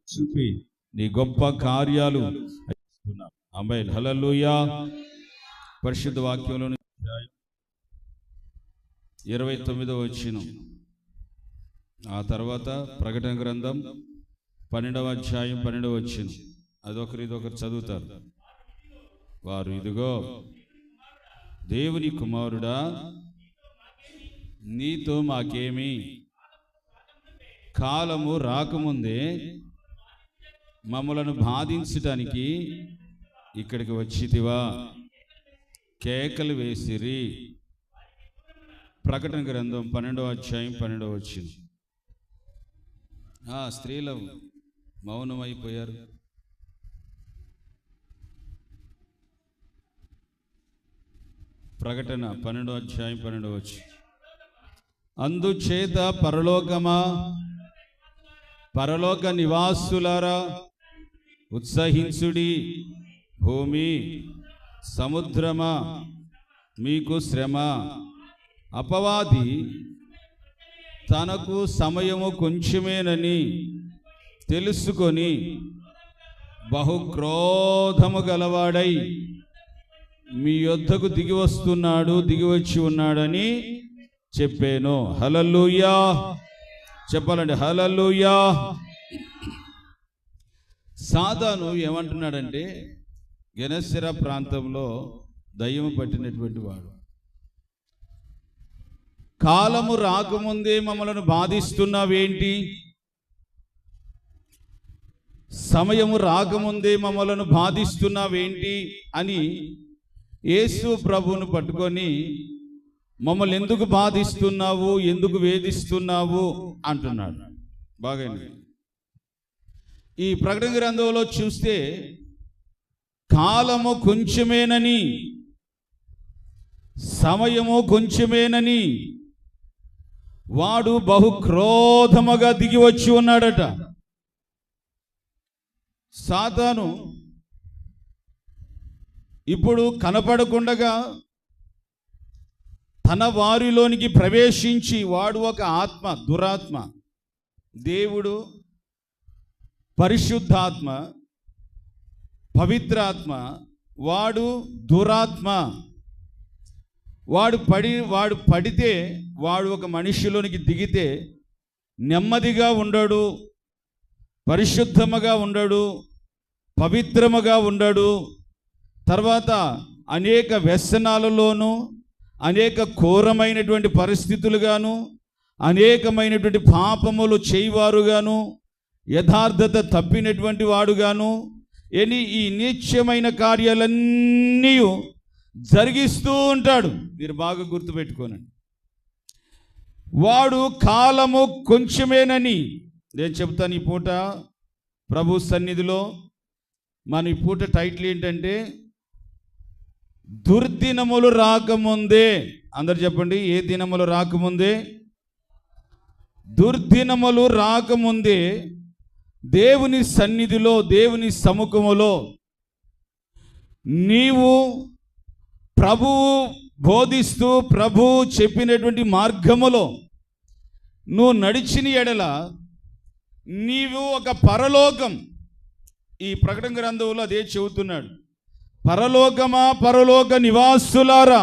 చూపి నీ గొప్ప కార్యాలు ఆమేన్. హల్లెలూయా. పరిశుద్ధ వాక్యంలో 29వ వచనం, ఆ తర్వాత ప్రకటన గ్రంథం 12వ అధ్యాయం 12వ వచనం. ఇదొకరు చదువుతారు. వారు, ఇదిగో దేవుని కుమారుడా, నీతో మాకేమి, కాలము రాకముందే మమ్మలను బాధించటానికి ఇక్కడికి వచ్చితివా? కేకలు వేసిరి. ప్రకటన గ్రంథం 12వ అధ్యాయం 12వ వచనం. స్త్రీలు మౌనమైపోయారు. ప్రకటన 12వ అధ్యాయం 12వ వచనం. అందుచేత పరలోక నివాసులారా ఉత్సహించుడి. భూమి సముద్రమా మీకు శ్రమ. అపవాది తనకు సమయము కొంచెమేనని తెలుసుకొని బహుక్రోధము గలవాడై మీ యొద్దకు దిగి వచ్చి ఉన్నాడని చెప్పాను. హల్లెలూయా. చెప్పాలండి హల్లెలూయా. సాతాను ఏమంటున్నాడంటే, గెనెసెరా ప్రాంతంలో దయ్యము పట్టినటువంటి వాడు, కాలము రాకముందే మమ్మలను బాధిస్తున్నావేంటి, సమయము రాకముందే మమ్మలను బాధిస్తున్నావేంటి అని యేసు ప్రభువును పట్టుకొని, మమ్మల్ని ఎందుకు బాధిస్తున్నావు, ఎందుకు వేధిస్తున్నావు అంటున్నాడు. బాగానే ఈ ప్రకటన గ్రంథంలో చూస్తే కాలము కొంచెమేనని, సమయము కొంచెమేనని వాడు బహుక్రోధముగా దిగి వచ్చి ఉన్నాడట. సాతాను ఇప్పుడు కనపడకుండగా తన వారిలోనికి ప్రవేశించి, వాడు ఒక ఆత్మ, దురాత్మ. దేవుడు పరిశుద్ధాత్మ, పవిత్రాత్మ, వాడు దురాత్మ. వాడు పడితే, వాడు ఒక మనిషిలోనికి దిగితే నెమ్మదిగా ఉండడు, పరిశుద్ధముగా ఉండడు, పవిత్రముగా ఉండడు. తర్వాత అనేక వ్యసనాలలోనూ, అనేక ఘోరమైనటువంటి పరిస్థితులుగాను, అనేకమైనటువంటి పాపములు చేయవారుగాను, యథార్థత తప్పినటువంటి వాడుగాను, ఈ నీచమైన కార్యాలన్నీ జరిగిస్తూ ఉంటాడు. మీరు బాగా గుర్తుపెట్టుకోనండి. వాడు కాలము కొంచెమేనని నేను చెప్తాను. ఈ పూట ప్రభు సన్నిధిలో మన ఈ పూట టైటిల్ ఏంటంటే, దుర్దినములు రాకముందే. అందరు చెప్పండి, ఏ దినములు రాకముందే? దుర్దినములు రాకముందే దేవుని సన్నిధిలో, దేవుని సముఖములో నీవు ప్రభువు బోధిస్తూ, ప్రభువు చెప్పినటువంటి మార్గములో నువ్వు నడిచిన ఎడల నీవు ఒక పరలోకం. ఈ ప్రకటన గ్రంథంలో అదే చెబుతున్నాడు. పరలోకమా, పరలోక నివాసులారా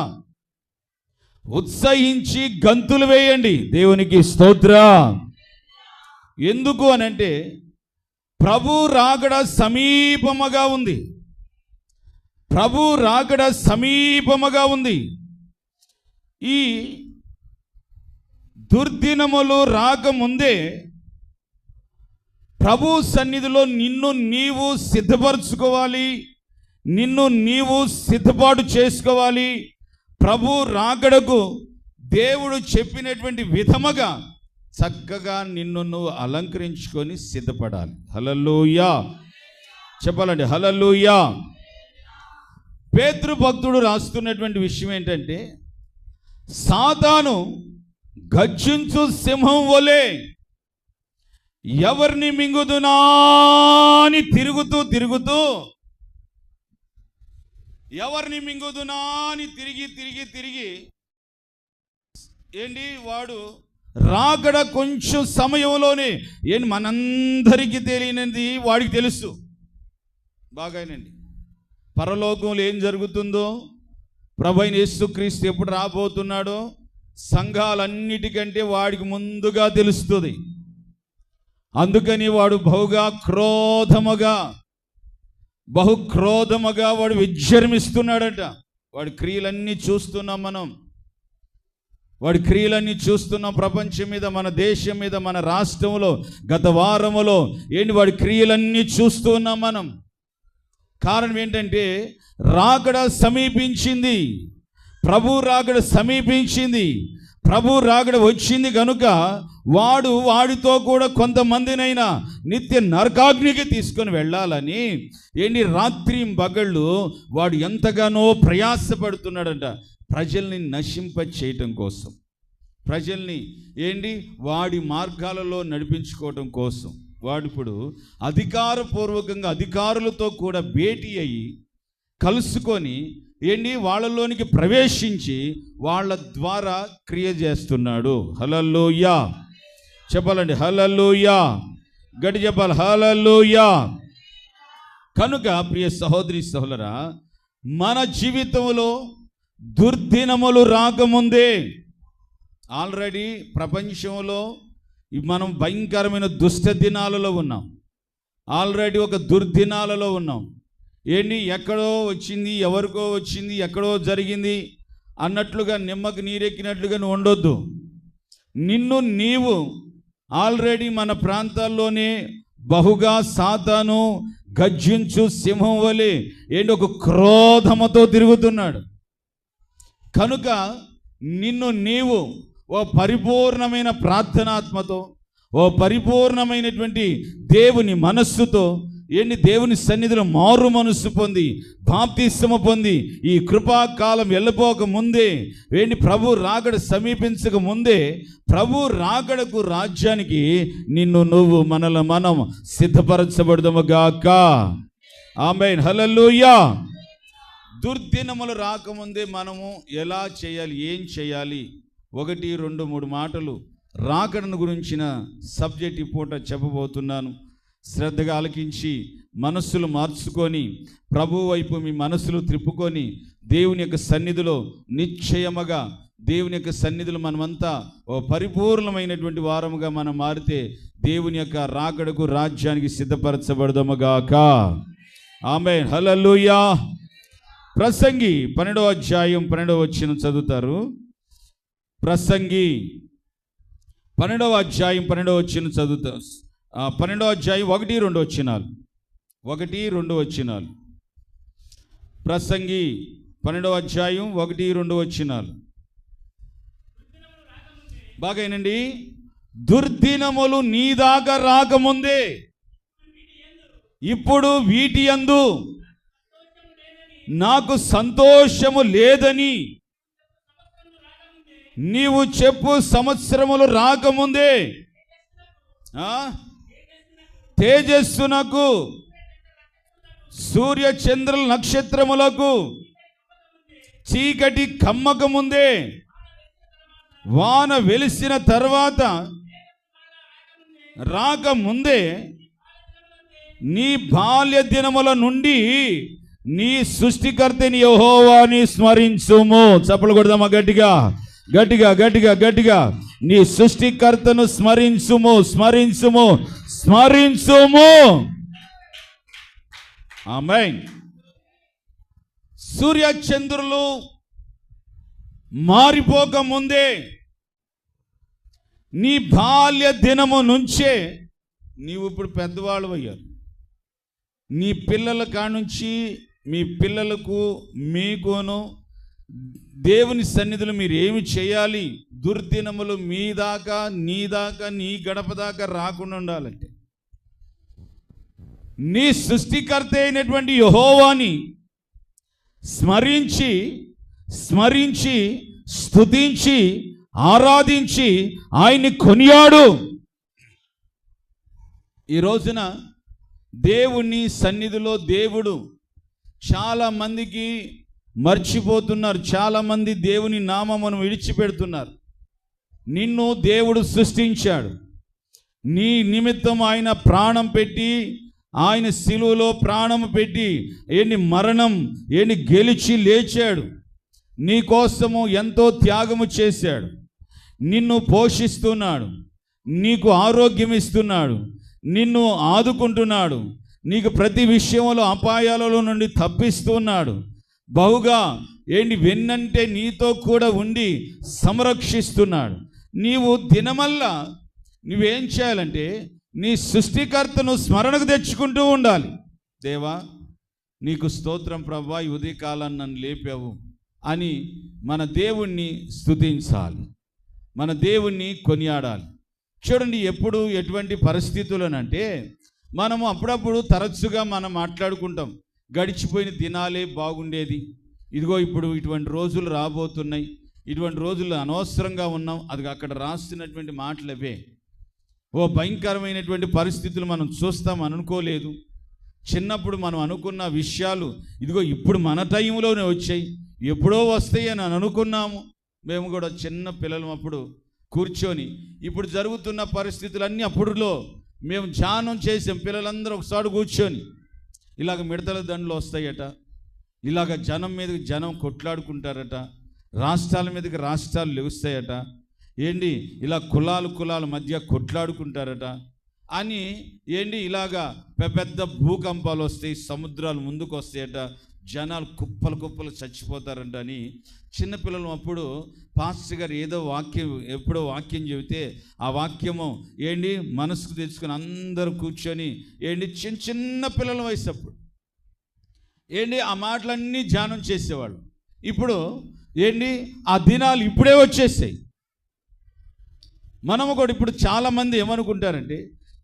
ఉత్సహించి గంతులు వేయండి. దేవునికి స్తోత్రం. ఎందుకు అనంటే, ప్రభు రాకడ సమీపముగా ఉంది. ప్రభు రాకడ సమీపముగా ఉంది. ఈ దుర్దినములు రాకముందే ప్రభు సన్నిధిలో నిన్ను నీవు సిద్ధపరచుకోవాలి, నిన్ను నీవు సిద్ధపాటు చేసుకోవాలి. ప్రభు రాకడకు దేవుడు చెప్పినటువంటి విధముగా చక్కగా నిన్ను నువ్వు అలంకరించుకొని సిద్ధపడాలి. హల్లెలూయా. చెప్పాలండి హల్లెలూయా. పేతురు భక్తుడు రాస్తున్నటువంటి విషయం ఏంటంటే, సాతాను గర్జించు సింహం వలె ఎవరిని మింగుదునా అని తిరుగుతూ ఎవరిని మింగుదునా అని తిరిగి వాడు రాకడ కొంచెం సమయంలోనే ఏంటి మనందరికీ తెలియనిది వాడికి తెలుసు బాగానండి. పరలోకంలో ఏం జరుగుతుందో, ప్రభువైన యేసుక్రీస్తు ఎప్పుడు రాబోతున్నాడో సంఘాలన్నిటికంటే వాడికి ముందుగా తెలుస్తుంది. అందుకని వాడు బహుక్రోధముగా వాడు విజృంభిస్తున్నాడట. వాడి క్రియలన్నీ చూస్తున్నాం మనం, వాడి క్రియలన్నీ చూస్తున్నాం. ప్రపంచం మీద, మన దేశం మీద, మన రాష్ట్రంలో గత వారములో ఏంటి వాడి క్రియలన్నీ చూస్తూ ఉన్నాం మనం. కారణం ఏంటంటే రాకడ సమీపించింది, ప్రభు రాకడ సమీపించింది, ప్రభు రాకడ వచ్చింది కనుక వాడితో కూడా కొంతమందినైనా నిత్య నరకాగ్నికి తీసుకొని వెళ్ళాలని ఏంటి రాత్రి పగళ్ళు వాడు ఎంతగానో ప్రయాసపడుతున్నాడంట. ప్రజల్ని నశింప చేయటం కోసం, ప్రజల్ని ఏంటి వాడి మార్గాలలో నడిపించుకోవటం కోసం వాడు ఇప్పుడు అధికారపూర్వకంగా అధికారులతో కూడా భేటీ అయ్యి కలుసుకొని ఏంటి వాళ్ళలోనికి ప్రవేశించి వాళ్ళ ద్వారా క్రియ చేస్తున్నాడు. హల్లెలూయా చెప్పాలండి, హల్లెలూయా గట్టి చెప్పాలి, హల్లెలూయా. కనుక ప్రియ సహోదరి సహోదరా, మన జీవితంలో దుర్దినములు రాకముందే ఆల్రెడీ ప్రపంచంలో మనం భయంకరమైన దుష్ట దినాలలో ఉన్నాం, ఆల్రెడీ ఒక దుర్దినాలలో ఉన్నాం. ఏంటి ఎక్కడో వచ్చింది, ఎవరికో వచ్చింది, ఎక్కడో జరిగింది అన్నట్లుగా నిమ్మకు నీరెక్కినట్లుగా నువ్వు ఉండొద్దు. నిన్ను నీవు ఆల్రెడీ మన ప్రాంతాల్లోనే బహుగా సాతాను గర్జించు సింహం వలె ఏంటి ఒక క్రోధముతో తిరుగుతున్నాడు. కనుక నిన్ను నీవు ఓ పరిపూర్ణమైన ప్రార్థనాత్మతో, ఓ పరిపూర్ణమైనటువంటి దేవుని మనస్సుతో ఏంటి దేవుని సన్నిధిలో మారు మనస్సు పొంది బాప్తిస్మము పొంది ఈ కృపాకాలం వెళ్ళిపోక ముందే ఏంటి ప్రభు రాకడ సమీపించక ముందే ప్రభు రాకడకు రాజ్యానికి నిన్ను నువ్వు మనం సిద్ధపరచబడదుముగాక. ఆమేన్, హల్లెలూయా. దుర్దినములు రాకముందే మనము ఎలా చేయాలి, ఏం చేయాలి? 1, 2, 3 మాటలు రాకడను గురించిన సబ్జెక్ట్ ఈ పూట చెప్పబోతున్నాను. శ్రద్ధగా ఆలకించి మనస్సులు మార్చుకొని ప్రభు వైపు మీ మనస్సులు త్రిప్పుకొని దేవుని యొక్క సన్నిధిలో నిశ్చయముగా దేవుని యొక్క సన్నిధిలో మనమంతా ఓ పరిపూర్ణమైనటువంటి వారముగా మనం మారితే దేవుని యొక్క రాకడకు రాజ్యానికి సిద్ధపరచబడదుముగాక. ఆమేన్, హల్లెలూయా. ప్రసంగి 12వ అధ్యాయం 12వ వచనం చదువుతారు. ప్రసంగి 12వ అధ్యాయం 12వ వచనం చదువుతారు. 12వ అధ్యాయం 1, 2 వచనాలు. 1, 2 వచనాలు. ప్రసంగి 12వ అధ్యాయం 1, 2 వచనాలు. బాగైనండి. దుర్దినములు నీ దాకా రాకముందే ఇప్పుడు వీటి యందు నాకు సంతోషము లేదని నీవు చెప్పు సంవత్సరములు రాకముందే తేజస్సునకు సూర్య చంద్రుల నక్షత్రములకు చీకటి కమ్మకముందే వాన వెలిసిన తర్వాత రాకముందే నీ బాల్య దినముల నుండి నీ సృష్టికర్తని యెహోవాని స్మరించుము. చప్పలు కొడదామా గట్టిగా గట్టిగా గట్టిగా గట్టిగా. నీ సృష్టికర్తను స్మరించుము, స్మరించుము, స్మరించుము. ఆమేన్. సూర్య చంద్రులు మారిపోక ముందే నీ బాల్య దినము నుంచే నీవు ఇప్పుడు పెద్దవాళ్ళు అయ్యారు. నీ పిల్లల కానుంచి మీ పిల్లలకు మీకును దేవుని సన్నిధిలో మీరు ఏమి చేయాలి? దుర్దినములు మీ దాకా నీ గడప దాకా రాకుండా ఉండాలంటే నీ సృష్టికర్త అయినటువంటి యెహోవాని స్మరించి స్మరించి స్తుతించి ఆరాధించి ఆయన్ని కొనియాడు. ఈ రోజున దేవుని సన్నిధిలో దేవుడు చాలా మందికి మర్చిపోతున్నారు. చాలామంది దేవుని నామమును విడిచిపెడుతున్నారు. నిన్ను దేవుడు సృష్టించాడు. నీ నిమిత్తం ఆయన ప్రాణం పెట్టి, ఆయన శిలువలో ప్రాణం పెట్టి మరణం గెలిచి లేచాడు. నీ కోసము ఎంతో త్యాగము చేశాడు. నిన్ను పోషిస్తున్నాడు, నీకు ఆరోగ్యం ఇస్తున్నాడు, నిన్ను ఆదుకుంటున్నాడు, నీకు ప్రతి విషయంలో అపాయాలలో నుండి తప్పిస్తున్నాడు. బహుగా వెన్నంటే నీతో కూడా ఉండి సంరక్షిస్తున్నాడు. నీవు దినమల్లా నువ్వేం చేయాలంటే నీ సృష్టికర్తను స్మరణకు తెచ్చుకుంటూ ఉండాలి. దేవా నీకు స్తోత్రం ప్రభువా, ఈ ఉదయకాలాన్ని నన్ను లేపావు అని మన దేవుణ్ణి స్తుతించాలి, మన దేవుణ్ణి కొనియాడాలి. చూడండి, ఎప్పుడు ఎటువంటి పరిస్థితులనంటే మనము అప్పుడప్పుడు తరచుగా మనం మాట్లాడుకుంటాం, గడిచిపోయిన దినాలే బాగుండేది, ఇదిగో ఇప్పుడు ఇటువంటి రోజులు రాబోతున్నాయి, ఇటువంటి రోజులు అనవసరంగా ఉన్నాం. అది అక్కడ రాస్తున్నటువంటి మాటలు అవే. ఓ భయంకరమైనటువంటి పరిస్థితులు మనం చూస్తాం అనుకోలేదు. చిన్నప్పుడు మనం అనుకున్న విషయాలు ఇదిగో ఇప్పుడు మన టైంలోనే వచ్చాయి, ఎప్పుడో వస్తాయి అని అనుకున్నాము. మేము కూడా చిన్న పిల్లలం అప్పుడు కూర్చొని ఇప్పుడు జరుగుతున్న పరిస్థితులన్నీ అప్పుడులో మేము ధ్యానం చేసాం. పిల్లలందరూ ఒకసారి కూర్చొని ఇలాగ మిడతల దండలు వస్తాయట, ఇలాగ జనం మీదకి జనం కొట్లాడుకుంటారట, రాష్ట్రాల మీదకి రాష్ట్రాలు లెగుస్తాయట, ఇలా కులాల మధ్య కొట్లాడుకుంటారట అని ఇలాగా పెద్ద భూకంపాలు వస్తాయి, సముద్రాలు ముందుకు వస్తాయట, జనాలు కుప్పలు చచ్చిపోతారంట అని చిన్నపిల్లలు అప్పుడు పాస్టర్ గారు ఏదో ఎప్పుడో వాక్యం చెబితే ఆ వాక్యము మనసుకు తెచ్చుకొని అందరూ కూర్చొని చిన్న పిల్లల వయసు అప్పుడు ఆ మాటలన్నీ ధ్యానం చేసేవాళ్ళు. ఇప్పుడు ఆ దినాలు ఇప్పుడే వచ్చేసాయి. మనము కూడా ఇప్పుడు చాలామంది ఏమనుకుంటారంటే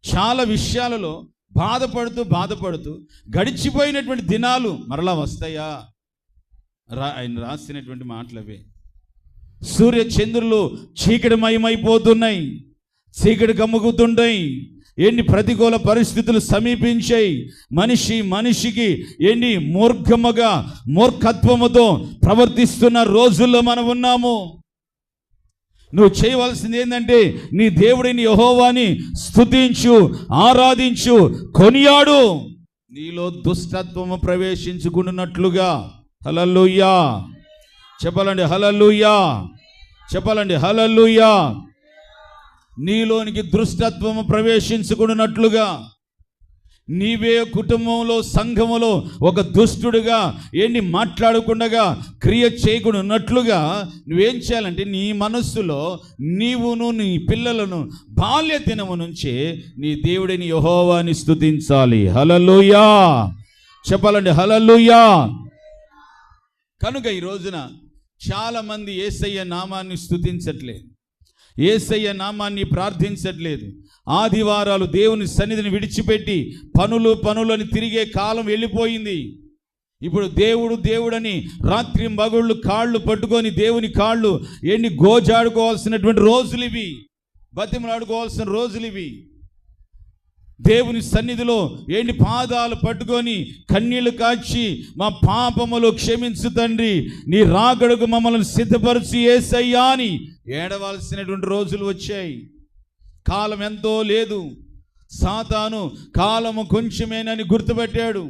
చాలా విషయాలలో బాధపడుతూ గడిచిపోయినటువంటి దినాలు మరలా వస్తాయా? ఆయన రాసినటువంటి మాటలవే. సూర్య చంద్రులు చీకటిమయమైపోతున్నాయి, చీకటి కమ్ముకుతుంటాయి, ప్రతికూల పరిస్థితులు సమీపించాయి. మనిషికి మూర్ఖత్వముతో ప్రవర్తిస్తున్న రోజుల్లో మనం ఉన్నాము. నువ్వు చేయవలసింది ఏంటంటే నీ దేవుడిని యెహోవాని స్తుతించు, ఆరాధించు, కొనియాడు. నీలో దుష్టత్వము ప్రవేశించుకున్నట్లుగా. హల్లెలూయా చెప్పాలండి, హల్లెలూయా చెప్పాలండి, హల్లెలూయా. నీలోనికి దుష్టత్వము ప్రవేశించుకున్నట్లుగా నీవే కుటుంబంలో సంఘములో ఒక దుష్టుడుగా మాట్లాడకుండా క్రియ చేయకుండా ఉన్నట్లుగా నువ్వేం చేయాలంటే నీ మనస్సులో నీవును నీ పిల్లలను బాల్య దినము నుంచే నీ దేవుడిని యెహోవాని స్తుతించాలి. హల్లెలూయా చెప్పాలండి, హల్లెలూయా. కనుక ఈ రోజున చాలామంది యేసయ్య నామాన్ని స్తుతించట్లేదు, యేసయ్య నామాన్ని ప్రార్థించట్లేదు. ఆదివారాలు దేవుని సన్నిధిని విడిచిపెట్టి పనులని తిరిగే కాలం వెళ్ళిపోయింది. ఇప్పుడు దేవుడని రాత్రి మగుళ్ళు కాళ్ళు పట్టుకొని దేవుని కాళ్ళు గోజాడుకోవాల్సినటువంటి రోజులు ఇవి, బతిమలాడుకోవాల్సిన రోజులు ఇవి. దేవుని సన్నిధిలో పాదాలు పట్టుకొని కన్నీళ్లు కాచి మా పాపములు క్షమించు తండ్రి, నీ రాకడకు మమ్మల్ని సిద్ధపరిచి యేసయ్యా అని ఏడవలసినటువంటి రోజులు వచ్చాయి. కాలం ఎంతో లేదు. సాతాను కాలము కొంచెమేనని గుర్తుపట్టాడు.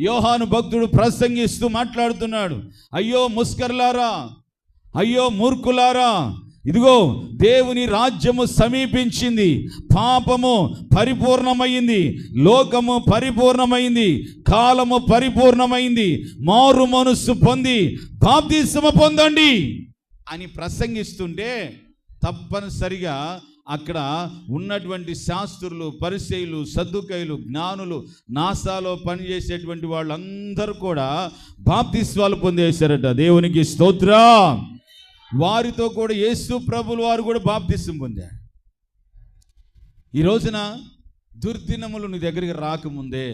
యోహాను భక్తుడు ప్రసంగిస్తూ మాట్లాడుతున్నాడు, అయ్యో ముస్కర్లారా, అయ్యో మూర్ఖులారా, ఇదిగో దేవుని రాజ్యము సమీపించింది, పాపము పరిపూర్ణమైంది, లోకము పరిపూర్ణమైంది, కాలము పరిపూర్ణమైంది, మారు మనస్సు పొంది బాప్తిస్మము పొందండి అని ప్రసంగిస్తుంటే తప్పనిసరిగా అక్కడ ఉన్నటువంటి శాస్త్రులు, పరిసయ్యులు, సద్దుకయ్యులు, జ్ఞానులు, నాసాలో పనిచేసేటువంటి వాళ్ళందరూ కూడా బాప్తిస్మాలు పొందేశారట. దేవునికి స్తోత్రం. వారితో కూడా యేసు ప్రభులు వారు కూడా బాప్తిస్మం పొందారు. ఈ రోజున దుర్దినములు నీ దగ్గరికి రాకముందే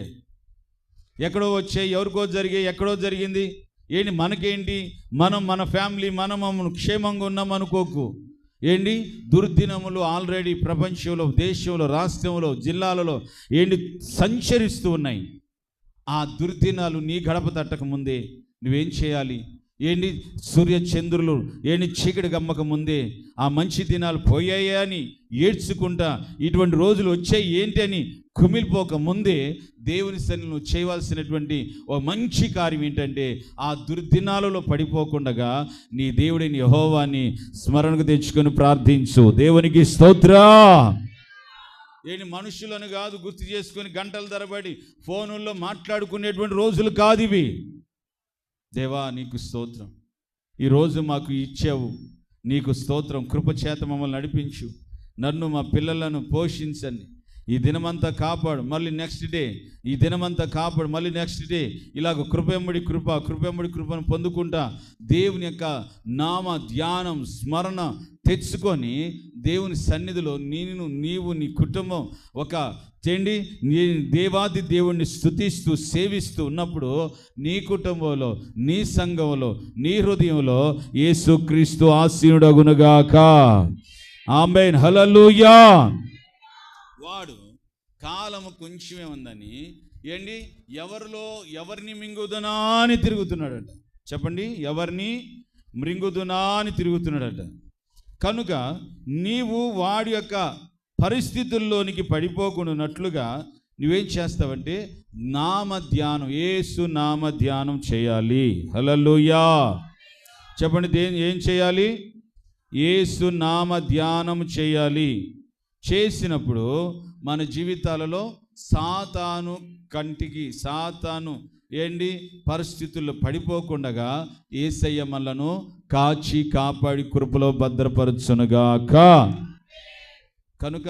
ఎక్కడో వచ్చాయి, ఎవరికో జరిగాయి, ఎక్కడో జరిగింది, మనకేంటి, మన ఫ్యామిలీ మనం క్షేమంగా ఉన్నాం అనుకోకు. దుర్దినములు ఆల్రెడీ ప్రపంచంలో, దేశంలో, రాష్ట్రంలో, జిల్లాలలో సంచరిస్తూ ఉన్నాయి. ఆ దుర్దినాలు నీ గడప తట్టక ముందే నువ్వేం చేయాలి? ఏంటి సూర్య చంద్రులు ఏంటి చీకటి గమ్మక ముందే ఆ మంచి దినాలు పోయాయా అని ఏడ్చుకుంటా ఇటువంటి రోజులు వచ్చాయి ఏంటి అని కుమిలిపోక ముందే దేవుని సన్నిధిలో చేయవలసినటువంటి ఓ మంచి కార్యం ఏంటంటే ఆ దుర్దినాలలో పడిపోకుండా నీ దేవుడిని యెహోవాని స్మరణకు తెచ్చుకొని ప్రార్థించు. దేవునికి స్తోత్రం. ఏంటి మనుషులను కాదు గుర్తు చేసుకొని గంటల తరబడి ఫోనుల్లో మాట్లాడుకునేటువంటి రోజులు కాదు ఇవి. దేవా నీకు స్తోత్రం, ఈరోజు మాకు ఇచ్చావు, నీకు స్తోత్రం. కృపచేత మమ్మల్ని నడిపించు, నన్ను మా పిల్లలను పోషించండి, ఈ దినమంతా కాపాడు, మళ్ళీ నెక్స్ట్ డే ఈ దినమంతా కాపాడు, మళ్ళీ నెక్స్ట్ డే ఇలాగ కృపెమ్మడి కృపను పొందుకుంటా దేవుని యొక్క నామ ధ్యానం స్మరణ తెచ్చుకొని దేవుని సన్నిధిలో నీవు నీ కుటుంబం ఒక నీ దేవాది దేవుణ్ణి స్తుతిస్తూ సేవిస్తూ ఉన్నప్పుడు నీ కుటుంబంలో, నీ సంఘంలో, నీ హృదయంలో యేసుక్రీస్తు ఆసీనుడగునుగాక. ఆమేన్, హల్లెలూయా. వాడు కాలము కొంచెమే ఉందని ఏంటి ఎవరిని మింగుదునా అని తిరుగుతున్నాడట. చెప్పండి, ఎవరిని మృంగుదునా అని తిరుగుతున్నాడట. కనుక నీవు వాడి యొక్క పరిస్థితుల్లోనికి పడిపోకుండానట్లుగా నువ్వేం చేస్తావంటే నామధ్యానం, యేసు నామధ్యానం చేయాలి. హల్లెలూయా. చెప్పండి, ఏం చేయాలి? యేసు నామధ్యానం చేయాలి. చేసినప్పుడు మన జీవితాలలో సాతాను పరిస్థితుల్లో పడిపోకుండా యేసయ్య మనలను కాచి కాపాడి కృపలో భద్రపరచునుగాక. కనుక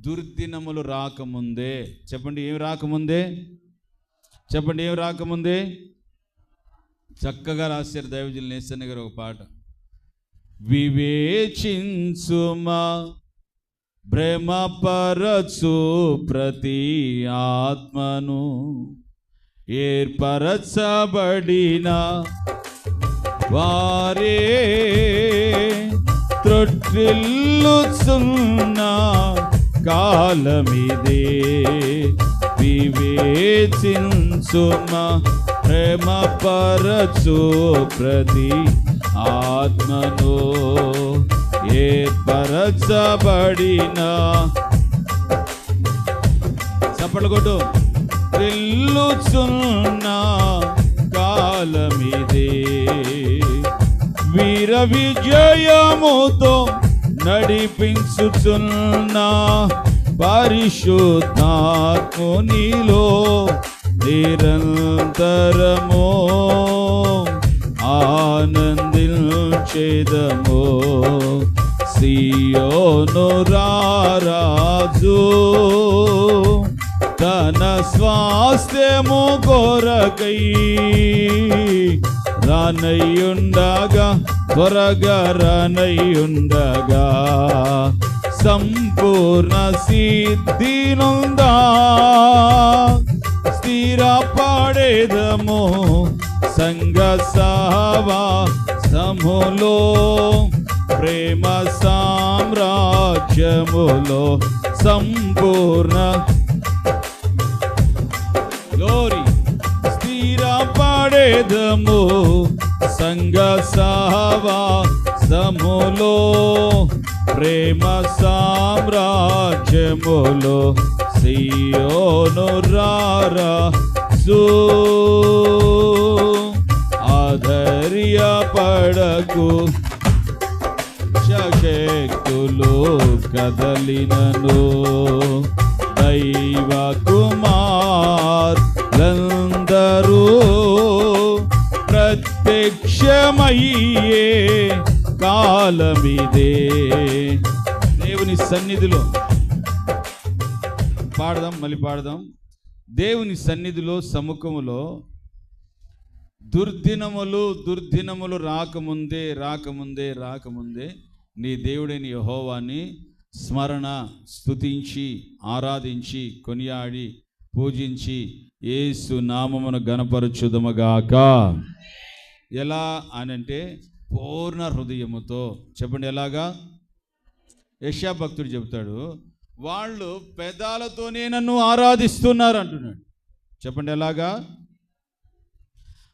దుర్దినములు రాకముందే, చెప్పండి ఏం రాకముందే, చెప్పండి ఏం రాకముందే. చక్కగా రాశారు దైవజనులు నేసన్న గారు ఒక పాట. వివేచించుమా భ్రమపరచు ప్రతి ఆత్మను, ఏర్పరచబడిన వారే త్రొట్టిల్లుచున్న కాలమిదే. వివేచించుమా భ్రమపరచు ప్రతి ఆత్మను, ఏర్పరచబడిన చప్పట్లు కొట్టు త్రిల్లుచున్న కాలమిదే. వీర విజయముతో నడిపించుచున్న పరిశుద్ధాత్మునిలో నిరంతరము ఆనందించెదము. సియోను రారాజు తన స్వాస్థ్యము కొరకై రానయ్యుండగా, త్వరగా రానయ్యుండగా సంపూర్ణ సిద్ధినుందా స్థిరపడేదము సంగ సహవాసములో, ప్రేమ సామ్రాజ్యములో సంపూర్ణ గ్లోరీ స్థిరపడేదము సంగ సహవాసములో, ప్రేమ సామ్రాజ్యములో. సియోను రారాజు ఆధైర్యపడకు, శక్తులు కదలినను దైవ కుమారులందరూ ప్రత్యక్షమయ్యే కాలమిదే. దేవుని సన్నిధిలో పాడదాం, మళ్ళీ పాడదాం. దేవుని సన్నిధిలో సముఖములో దుర్దినములు రాకముందే నీ దేవుడైన యెహోవాని స్మరణ స్తుతించి ఆరాధించి కొనియాడి పూజించి యేసు నామమును ఘనపరచుదముగాక. ఎలా అనంటే పూర్ణ హృదయముతో. చెప్పండి ఎలాగా? యెషయా భక్తుడు చెబుతాడు, వాళ్ళు పెదాలతోనే నన్ను ఆరాధిస్తున్నారు అంటున్నాడు. చెప్పండి ఎలాగా?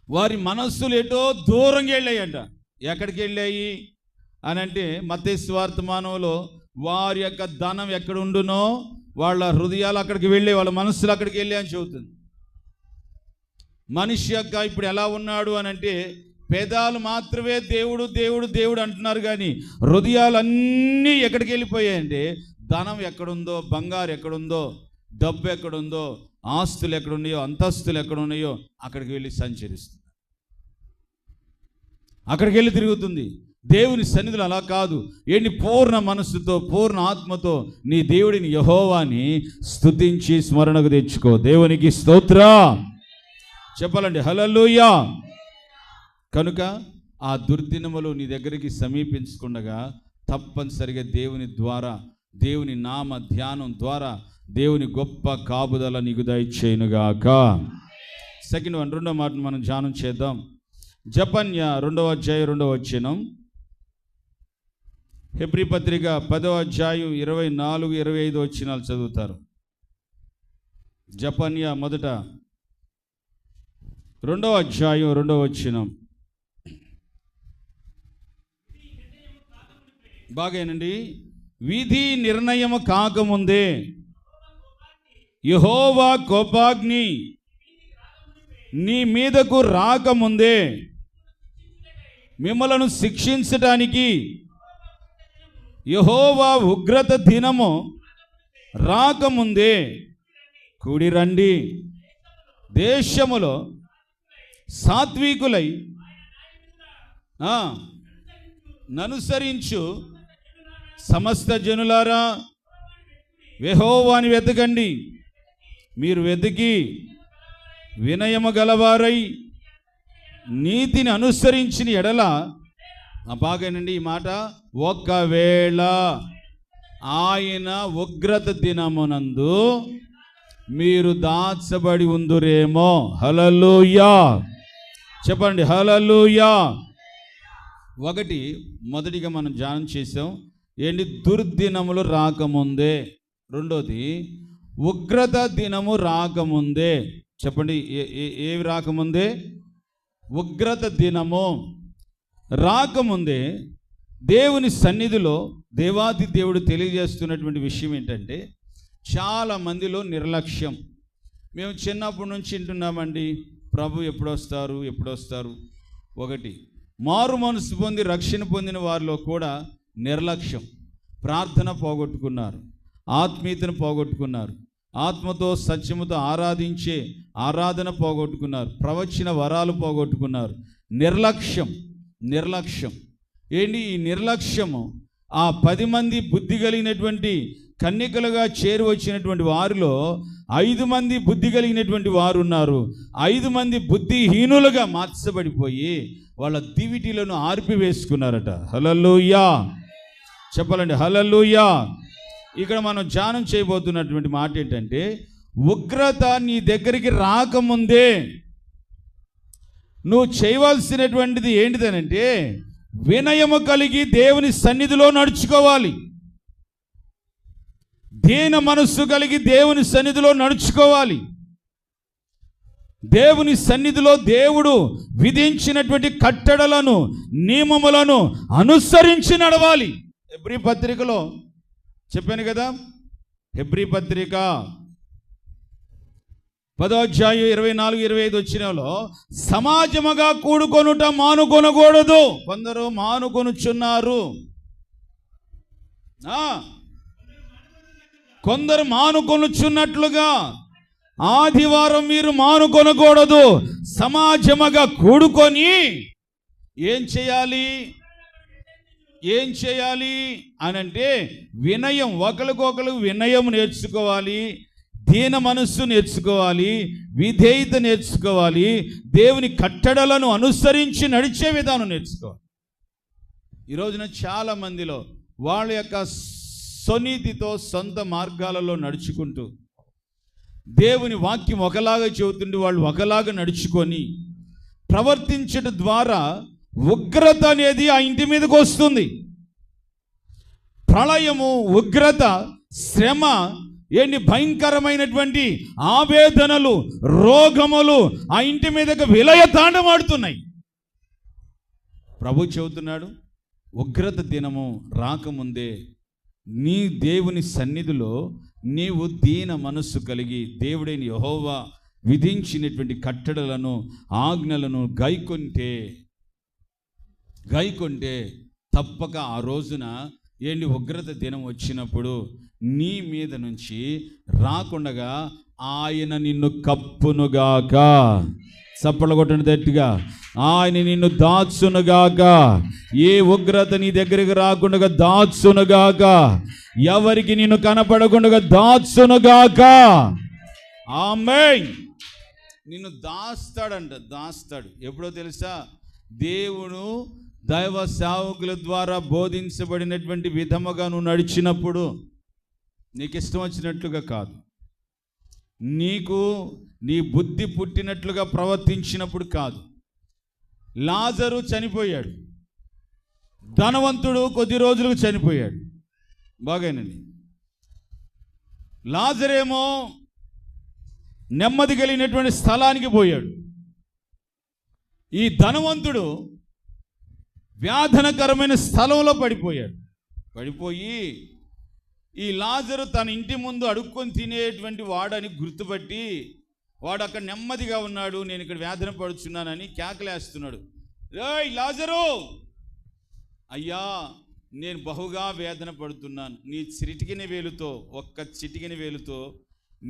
వారి మనస్సులు ఎటో దూరంగా వెళ్ళాయంట. ఎక్కడికి వెళ్ళాయి అని అంటే మత్తయి సువార్తమానంలో వారి యొక్క ధనం ఎక్కడ ఉండునో వాళ్ళ హృదయాలు అక్కడికి వెళ్ళే, వాళ్ళ మనస్సులు అక్కడికి వెళ్ళాయి అని చెబుతుంది. మనిషి యొక్క ఇప్పుడు ఎలా ఉన్నాడు అని అంటే పేదాలు మాత్రమే దేవుడు దేవుడు దేవుడు అంటున్నారు, కానీ హృదయాలన్నీ ఎక్కడికి వెళ్ళిపోయాయంటే ధనం ఎక్కడుందో, బంగారు ఎక్కడుందో, డబ్బు ఎక్కడుందో, ఆస్తులు ఎక్కడున్నాయో, అంతస్తులు ఎక్కడున్నాయో అక్కడికి వెళ్ళి సంచరిస్తుంది, అక్కడికి వెళ్ళి తిరుగుతుంది. దేవుని సన్నిధిలో అలా కాదు. ఏంటి? పూర్ణ మనస్సుతో పూర్ణ ఆత్మతో నీ దేవుడిని యెహోవాని స్తుతించి స్మరణకు తెచ్చుకో. దేవునికి స్తోత్రం చెప్పాలండి, హల్లెలూయా. కనుక ఆ దుర్దినములు నీ దగ్గరికి సమీపించకుండగా తప్పనిసరిగా దేవుని ద్వారా, దేవుని నామ ధ్యానం ద్వారా దేవుని గొప్ప కాపుదల నీకు దయచేయునుగాక. సెకండ్ వన్, రెండో మాటను మనం ధ్యానం చేద్దాం. జపన్య 2వ అధ్యాయం 2వ వచనం. హెబ్రీ పత్రిక 10వ అధ్యాయం 24, 25 వచనాలు చదువుతారు. జపన్య మొదట 2వ అధ్యాయం 2వ వచనం. బాగేనండి. విధి నిర్ణయం కాకముందే యెహోవా కోపాగ్ని నీ మీదకు రాకముందే మిమ్మలను శిక్షించటానికి యెహోవా ఉగ్రత దినము రాకముందే కూడి రండి. దేశములో సాత్వికులై ననుసరించు సమస్త జనులారా యెహోవాని వెతకండి. మీరు వెతికి వినయము గలవారై నీతిని అనుసరించిన ఎడల, బాగానండి ఈ మాట, ఒకవేళ ఆయన ఉగ్రత దినమునందు మీరు దాచబడి ఉందురేమో. హల్లెలూయా చెప్పండి, హల్లెలూయా. మొదటిగా మనం ధ్యానం చేసాం ఏంటి? దుర్దినములు రాకముందే. రెండోది ఉగ్రత దినము రాకముందే. చెప్పండి, ఏవి రాకముందే? ఉగ్రత దినము రాకముందే దేవుని సన్నిధిలో దేవాది దేవుడు తెలియజేస్తున్నటువంటి విషయం ఏంటంటే, చాలా మందిలో నిర్లక్ష్యం. మేము చిన్నప్పటి నుంచి వింటున్నామండి, ప్రభు ఎప్పుడొస్తారు ఎప్పుడొస్తారు. మారు మనసు పొంది రక్షణ పొందిన వారిలో కూడా నిర్లక్ష్యం. ప్రార్థన పోగొట్టుకున్నారు, ఆత్మీయతను పోగొట్టుకున్నారు, ఆత్మతో సత్యముతో ఆరాధించే ఆరాధన పోగొట్టుకున్నారు, ప్రవచన వరాలు పోగొట్టుకున్నారు. నిర్లక్ష్యం ఏంటి? ఈ నిర్లక్ష్యము ఆ 10 మంది బుద్ధి కలిగినటువంటి కన్యకలుగా చేరి వచ్చినటువంటి వారిలో 5 మంది బుద్ధి కలిగినటువంటి వారు ఉన్నారు. 5 మంది బుద్ధిహీనులుగా మార్చబడిపోయి వాళ్ళ దివిటీలను ఆర్పివేసుకున్నారట. హల్లెలూయా చెప్పాలండి, హల్లెలూయా. ఇక్కడ మనం ధ్యానం చేయబోతున్నటువంటి మాట ఏంటంటే, ఉగ్రత నీ దగ్గరికి రాకముందే నువ్వు చేయవలసినటువంటిది ఏంటిదనంటే, వినయము కలిగి దేవుని సన్నిధిలో నడుచుకోవాలి. దీన మనస్సు కలిగి దేవుని సన్నిధిలో నడుచుకోవాలి. దేవుని సన్నిధిలో దేవుడు విధించినటువంటి కట్టడలను, నియమములను అనుసరించి నడవాలి. హెబ్రీ పత్రికలో చెప్పాను కదా, హెబ్రీ పత్రిక 10వ అధ్యాయం 24, 25 వచ్చినలో సమాజముగా కూడుకొనుట మానుకొనకూడదు. కొందరు మానుకొనుచున్నారు. కొందరు మానుకొనుచున్నట్లుగా ఆదివారం మీరు మానుకొనకూడదు. సమాజముగా కూడుకొని ఏం చేయాలి అనంటే, వినయం, ఒకరికొకరు వినయం నేర్చుకోవాలి, దీన మనస్సు నేర్చుకోవాలి, విధేయత నేర్చుకోవాలి, దేవుని కట్టడలను అనుసరించి నడిచే విధానం నేర్చుకోవాలి. ఈ రోజున చాలా మందిలో వాళ్ళ యొక్క స్వనీతితో సొంత మార్గాలలో నడుచుకుంటూ, దేవుని వాక్యం ఒకలాగా చెబుతుంటే వాళ్ళు ఒకలాగా నడుచుకొని ప్రవర్తించడం ద్వారా ఉగ్రత అనేది ఆ ఇంటి మీదకి వస్తుంది. ప్రళయము, ఉగ్రత, శ్రమ ఏంటి భయంకరమైనటువంటి ఆవేదనలు, రోగములు ఆ ఇంటి మీదకి విలయ తాండమాడుతున్నాయి. ప్రభు చెబుతున్నాడు, ఉగ్రత దినము రాకముందే నీ దేవుని సన్నిధిలో నీవు దీన మనస్సు కలిగి దేవుడైన యెహోవా విధించినటువంటి కట్టడలను, ఆజ్ఞలను గైకొంటే తప్పక ఆ రోజున ఏంటి ఉగ్రత దినం వచ్చినప్పుడు నీ మీద నుంచి రాకుండగా ఆయన నిన్ను కప్పునుగాక. చప్పట్లు కొట్టండి గట్టిగా. ఆయన నిన్ను దాచునుగాక. ఏ ఉగ్రత నీ దగ్గరికి రాకుండా దాచునుగాక. ఎవరికి నిన్ను కనపడకుండా దాచునుగాక. ఆమేన్. నిన్ను దాస్తాడు. ఎప్పుడో తెలుసా? దేవుడు దైవ సేవకుల ద్వారా బోధించబడినటువంటి విధముగా నువ్వు నడిచినప్పుడు, నీకు ఇష్టం వచ్చినట్లుగా కాదు, నీకు నీ బుద్ధి పుట్టినట్లుగా ప్రవర్తించినప్పుడు కాదు. లాజరు చనిపోయాడు, ధనవంతుడు కొద్ది రోజులకు చనిపోయాడు, బాగానండి. లాజరేమో నెమ్మది కలిగినటువంటి స్థలానికి పోయాడు. ఈ ధనవంతుడు వ్యాధనకరమైన స్థలంలో పడిపోయి ఈ లాజరు తన ఇంటి ముందు అడుక్కొని తినేటువంటి వాడని గుర్తుపట్టి వాడు అక్కడ నెమ్మదిగా ఉన్నాడు, నేను ఇక్కడ వేదన పడుచున్నానని కేకలేస్తున్నాడు. ఏయ్ లాజరు, అయ్యా నేను బహుగా వేదన పడుతున్నాను, నీ ఒక్క చిటికిన వేలుతో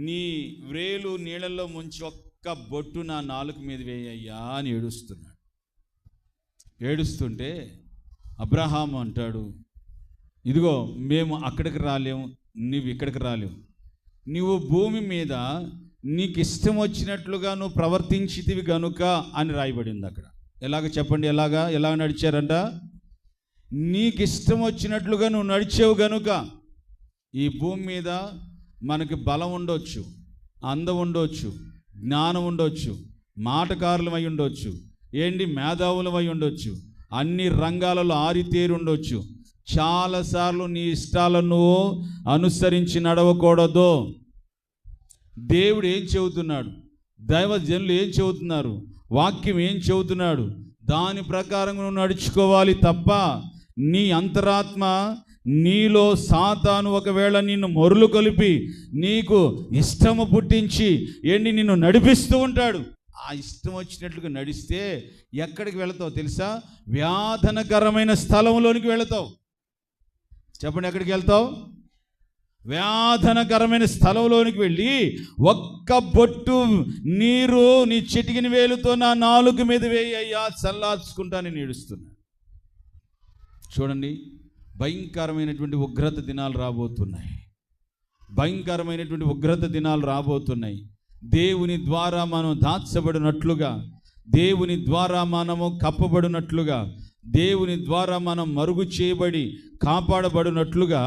నీ వ్రేలు నీళ్ళల్లో ముంచి ఒక్క బొట్టు నా నాలుక మీద వేయ్యా అని ఏడుస్తుంటే అబ్రహాము అంటాడు, ఇదిగో మేము అక్కడికి రాలేము, నువ్వు ఇక్కడికి రాలేవు, నువ్వు భూమి మీద నీకు ఇష్టం వచ్చినట్లుగా నువ్వు ప్రవర్తించితివి గనుక అని రాయబడింది అక్కడ. ఎలాగ చెప్పండి, ఎలా నడిచారంట? నీకు ఇష్టం వచ్చినట్లుగా నువ్వు నడిచావు గనుక ఈ భూమి మీద మనకి బలం ఉండొచ్చు, అందం ఉండొచ్చు, జ్ఞానం ఉండొచ్చు, మాటకారులం అయి ఉండొచ్చు, మేధావులం అయి ఉండొచ్చు, అన్ని రంగాలలో ఆరితేరి ఉండొచ్చు. చాలాసార్లు నీ ఇష్టాలను అనుసరించి నడవకూడదు. దేవుడు ఏం చెబుతున్నాడు, దైవజనులు ఏం చెబుతున్నారు, వాక్యం ఏం చెబుతున్నాడు, దాని ప్రకారం నువ్వు నడుచుకోవాలి తప్ప నీ అంతరాత్మ నీలో సాతాను ఒకవేళ నిన్ను మొరులు కలిపి నీకు ఇష్టము పుట్టించి నిన్ను నడిపిస్తూ ఉంటాడు. ఆ ఇష్టం వచ్చినట్లుగా నడిస్తే ఎక్కడికి వెళతావు తెలుసా? వ్యాధనకరమైన స్థలంలోనికి వెళతావు. చెప్పండి, ఎక్కడికి వెళ్తావు? వ్యాధనకరమైన స్థలంలోనికి వెళ్ళి ఒక్క బొట్టు నీరు నీ చిటికిన వేలుతో నా నాలుక మీద వేయ్యా, చల్లార్చుకుంటానని ఏడుస్తున్నా. చూడండి, భయంకరమైనటువంటి ఉగ్రత దినాలు రాబోతున్నాయి. దేవుని ద్వారా మనం దాచబడినట్లుగా, దేవుని ద్వారా మనము కప్పబడినట్లుగా, దేవుని ద్వారా మనం మరుగు చేయబడి కాపాడబడినట్లుగా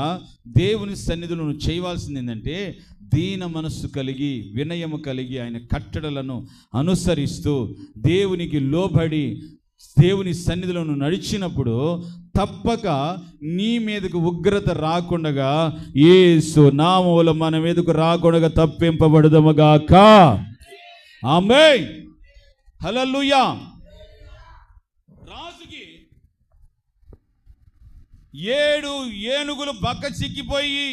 దేవుని సన్నిధిలో నువ్వు చేయవలసింది ఏంటంటే దీన మనస్సు కలిగి, వినయము కలిగి, ఆయన కట్టడలను అనుసరిస్తూ దేవునికి లోబడి దేవుని సన్నిధిలో నువ్వు నడిచినప్పుడు తప్పక నీ మీదకు ఉగ్రత రాకుండగా, యేసు నామములో మన మీదకు రాకుండగా తప్పింపబడదముగాక. ఆమేన్, హల్లెలూయా. రాజుకి 7 ఏనుగులు బక్క చిక్కిపోయి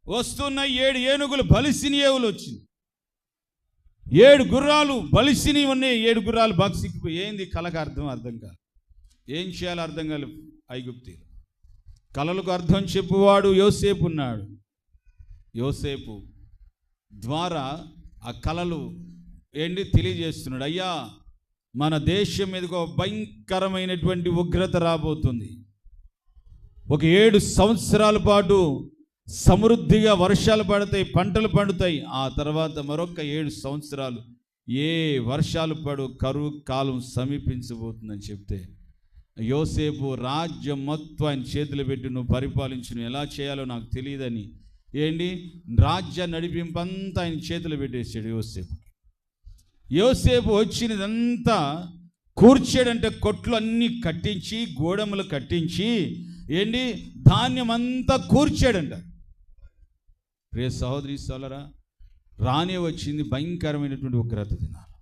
వస్తున్న 7 ఏనుగులు బలిసిన ఏవులు వచ్చింది. 7 గుర్రాలు బలిసిని ఉన్నాయి, 7 గుర్రాలు బక్క చిక్కిపోయి. ఏంది కళకు అర్థం కాదు, ఏం చేయాలో అర్థం కాదు. ఐగుప్తీయులు కళలకు అర్థం చెప్పువాడు యోసేపు ఉన్నాడు. యోసేపు ద్వారా ఆ కళలు తెలియజేస్తున్నాడు. అయ్యా, మన దేశం మీదకు ఒక భయంకరమైనటువంటి ఉగ్రత రాబోతుంది. ఒక 7 సంవత్సరాల పాటు సమృద్ధిగా వర్షాలు పడతాయి, పంటలు పండుతాయి. ఆ తర్వాత మరొక 7 సంవత్సరాలు ఏ వర్షాలు కరువు కాలం సమీపించబోతుందని చెప్తే యోసేపు రాజ్యం మొత్తం ఆయన చేతులు పెట్టి నువ్వు పరిపాలించు, ఎలా చేయాలో నాకు తెలియదని రాజ్య నడిపింపంతా ఆయన చేతులు పెట్టేసాడు. యోసేపు వచ్చినదంతా కూర్చాడంటే కొట్లు అన్నీ కట్టించి, గోడములు కట్టించి ధాన్యం అంతా కూర్చాడంట. ప్రియ సహోదరి సోదరా, రానే వచ్చింది భయంకరమైనటువంటి ఉగ్రత దినాలు.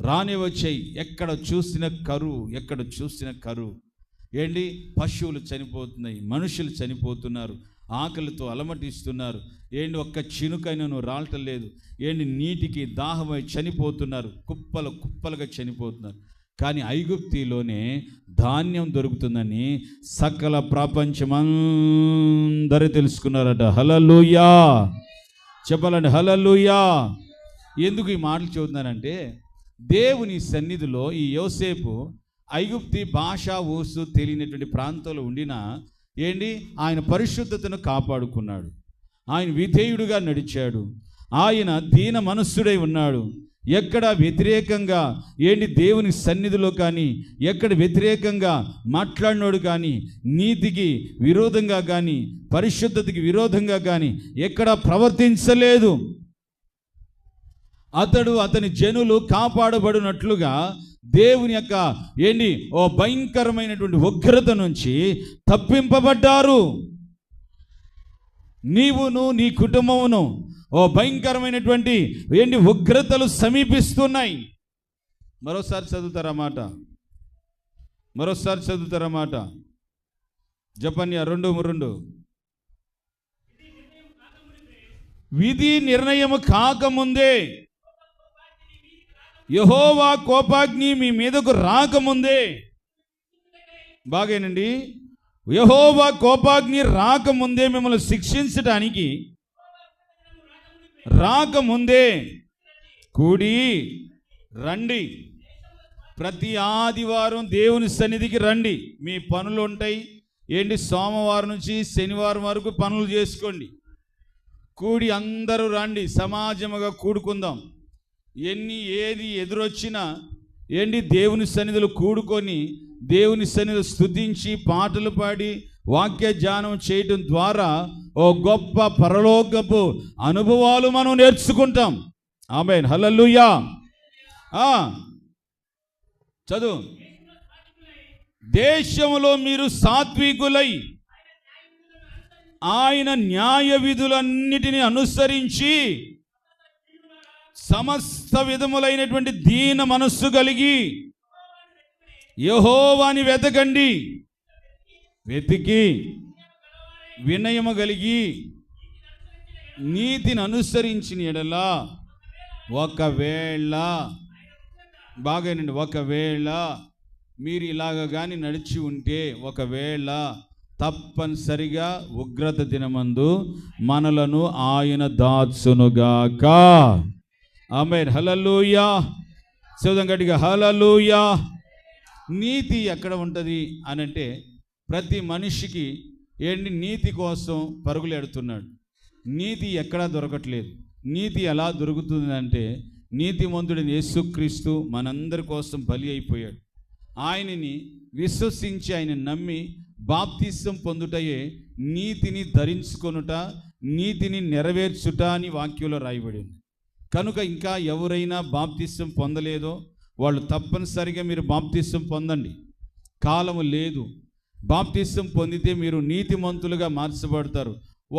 రానే వచ్చాయి. ఎక్కడ చూసిన కరువు, ఎక్కడ చూసిన కరువు. ఏంటి, పశువులు చనిపోతున్నాయి, మనుషులు చనిపోతున్నారు, ఆకలితో అలమటిస్తున్నారు. ఏంటి, ఒక్క చినుకైనను రాలటం లేదు. ఏంటి, నీటికి దాహమై చనిపోతున్నారు, కుప్పలు కుప్పలుగా చనిపోతున్నారు. కానీ ఐగుప్తిలోనే ధాన్యం దొరుకుతుందని సకల ప్రపంచమందరూ తెలుసుకున్నారట. హల్లెలూయా చెప్పాలండి, హల్లెలూయా. ఎందుకు ఈ మాటలు చదువుతున్నానంటే, దేవుని సన్నిధిలో ఈ యోసేపు ఐగుప్తి భాష ఊసు తెలియనటువంటి ప్రాంతంలో ఉండినా ఏంటి, ఆయన పరిశుద్ధతను కాపాడుకున్నాడు. ఆయన విధేయుడుగా నడిచాడు. ఆయన దీన మనస్సుడై ఉన్నాడు. ఎక్కడ వ్యతిరేకంగా ఏంటి దేవుని సన్నిధిలో కానీ, ఎక్కడ వ్యతిరేకంగా మాట్లాడినోడు కానీ, నీతికి విరోధంగా కానీ, పరిశుద్ధతకి విరోధంగా కానీ ఎక్కడ ప్రవర్తించలేదు. అతని జనులు కాపాడబడినట్లుగా దేవుని యొక్క ఏంటి ఓ భయంకరమైనటువంటి ఉగ్రత నుంచి తప్పింపబడ్డారు. నీవును నీ కుటుంబమును ఓ భయంకరమైనటువంటి ఏంటి ఉగ్రతలు సమీపిస్తున్నాయి. మరోసారి చదువుతారన్నమాట. జపన్య 2:2. విధి నిర్ణయము కాకముందే, యెహోవా కోపాగ్ని మీ మీదకు రాకముందే, బాగేనండి, యెహోవా కోపాగ్ని రాకముందే, మిమ్మల్ని శిక్షించడానికి రాకముందే కూడి రండి. ప్రతి ఆదివారం దేవుని సన్నిధికి రండి. మీ పనులు ఉంటాయి ఏంటి, సోమవారం నుంచి శనివారం వరకు పనులు చేసుకోండి. కూడి అందరూ రండి, సమాజముగా కూడుకుందాం. ఏది ఎదురొచ్చినా ఏంటి, దేవుని సన్నిధిలో కూడుకొని దేవుని సన్నిధిలో స్తుతించి పాటలు పాడి వాక్య ధ్యానం చేయటం ద్వారా ఓ గొప్ప పరలోకపు అనుభవాలు మనం నేర్చుకుంటాం. ఆమేన్, హల్లెలూయా. చదువు. దేశంలో మీరు సాత్వికులై ఆయన న్యాయ విధులన్నిటిని అనుసరించి సమస్త విధములైనటువంటి దీన మనస్సు కలిగి యెహోవాని వెతికి వినయము కలిగి నీతిని అనుసరించిన ఎడల, ఒకవేళ మీరు ఇలాగ కానీ నడిచి ఉంటే, ఒకవేళ తప్పనిసరిగా ఉగ్రత దినమందు మనలను ఆయన దాచునుగాక. ఆమేన్, హల్లెలూయా. చదువు గట్టిగా, హల్లెలూయా. నీతి ఎక్కడ ఉంటుంది అనంటే, ప్రతి మనిషికి ఏంటి, నీతి కోసం పరుగులు ఎడుతున్నాడు. నీతి ఎక్కడా దొరకట్లేదు. నీతి ఎలా దొరుకుతుందంటే, నీతిమంతుడైన యేసుక్రీస్తు మనందరి కోసం బలి అయిపోయాడు. ఆయనని విశ్వసించి ఆయన నమ్మి బాప్తిసం పొందుటయే నీతిని ధరించుకొనుట, నీతిని నెరవేర్చుట అని వాక్యంలో రాయబడింది. కనుక ఇంకా ఎవరైనా బాప్తిసం పొందలేదో వాళ్ళు తప్పనిసరిగా మీరు బాప్తిసం పొందండి. కాలము లేదు. బాప్తిసం పొందితే మీరు నీతిమంతులుగా మార్చబడతారు.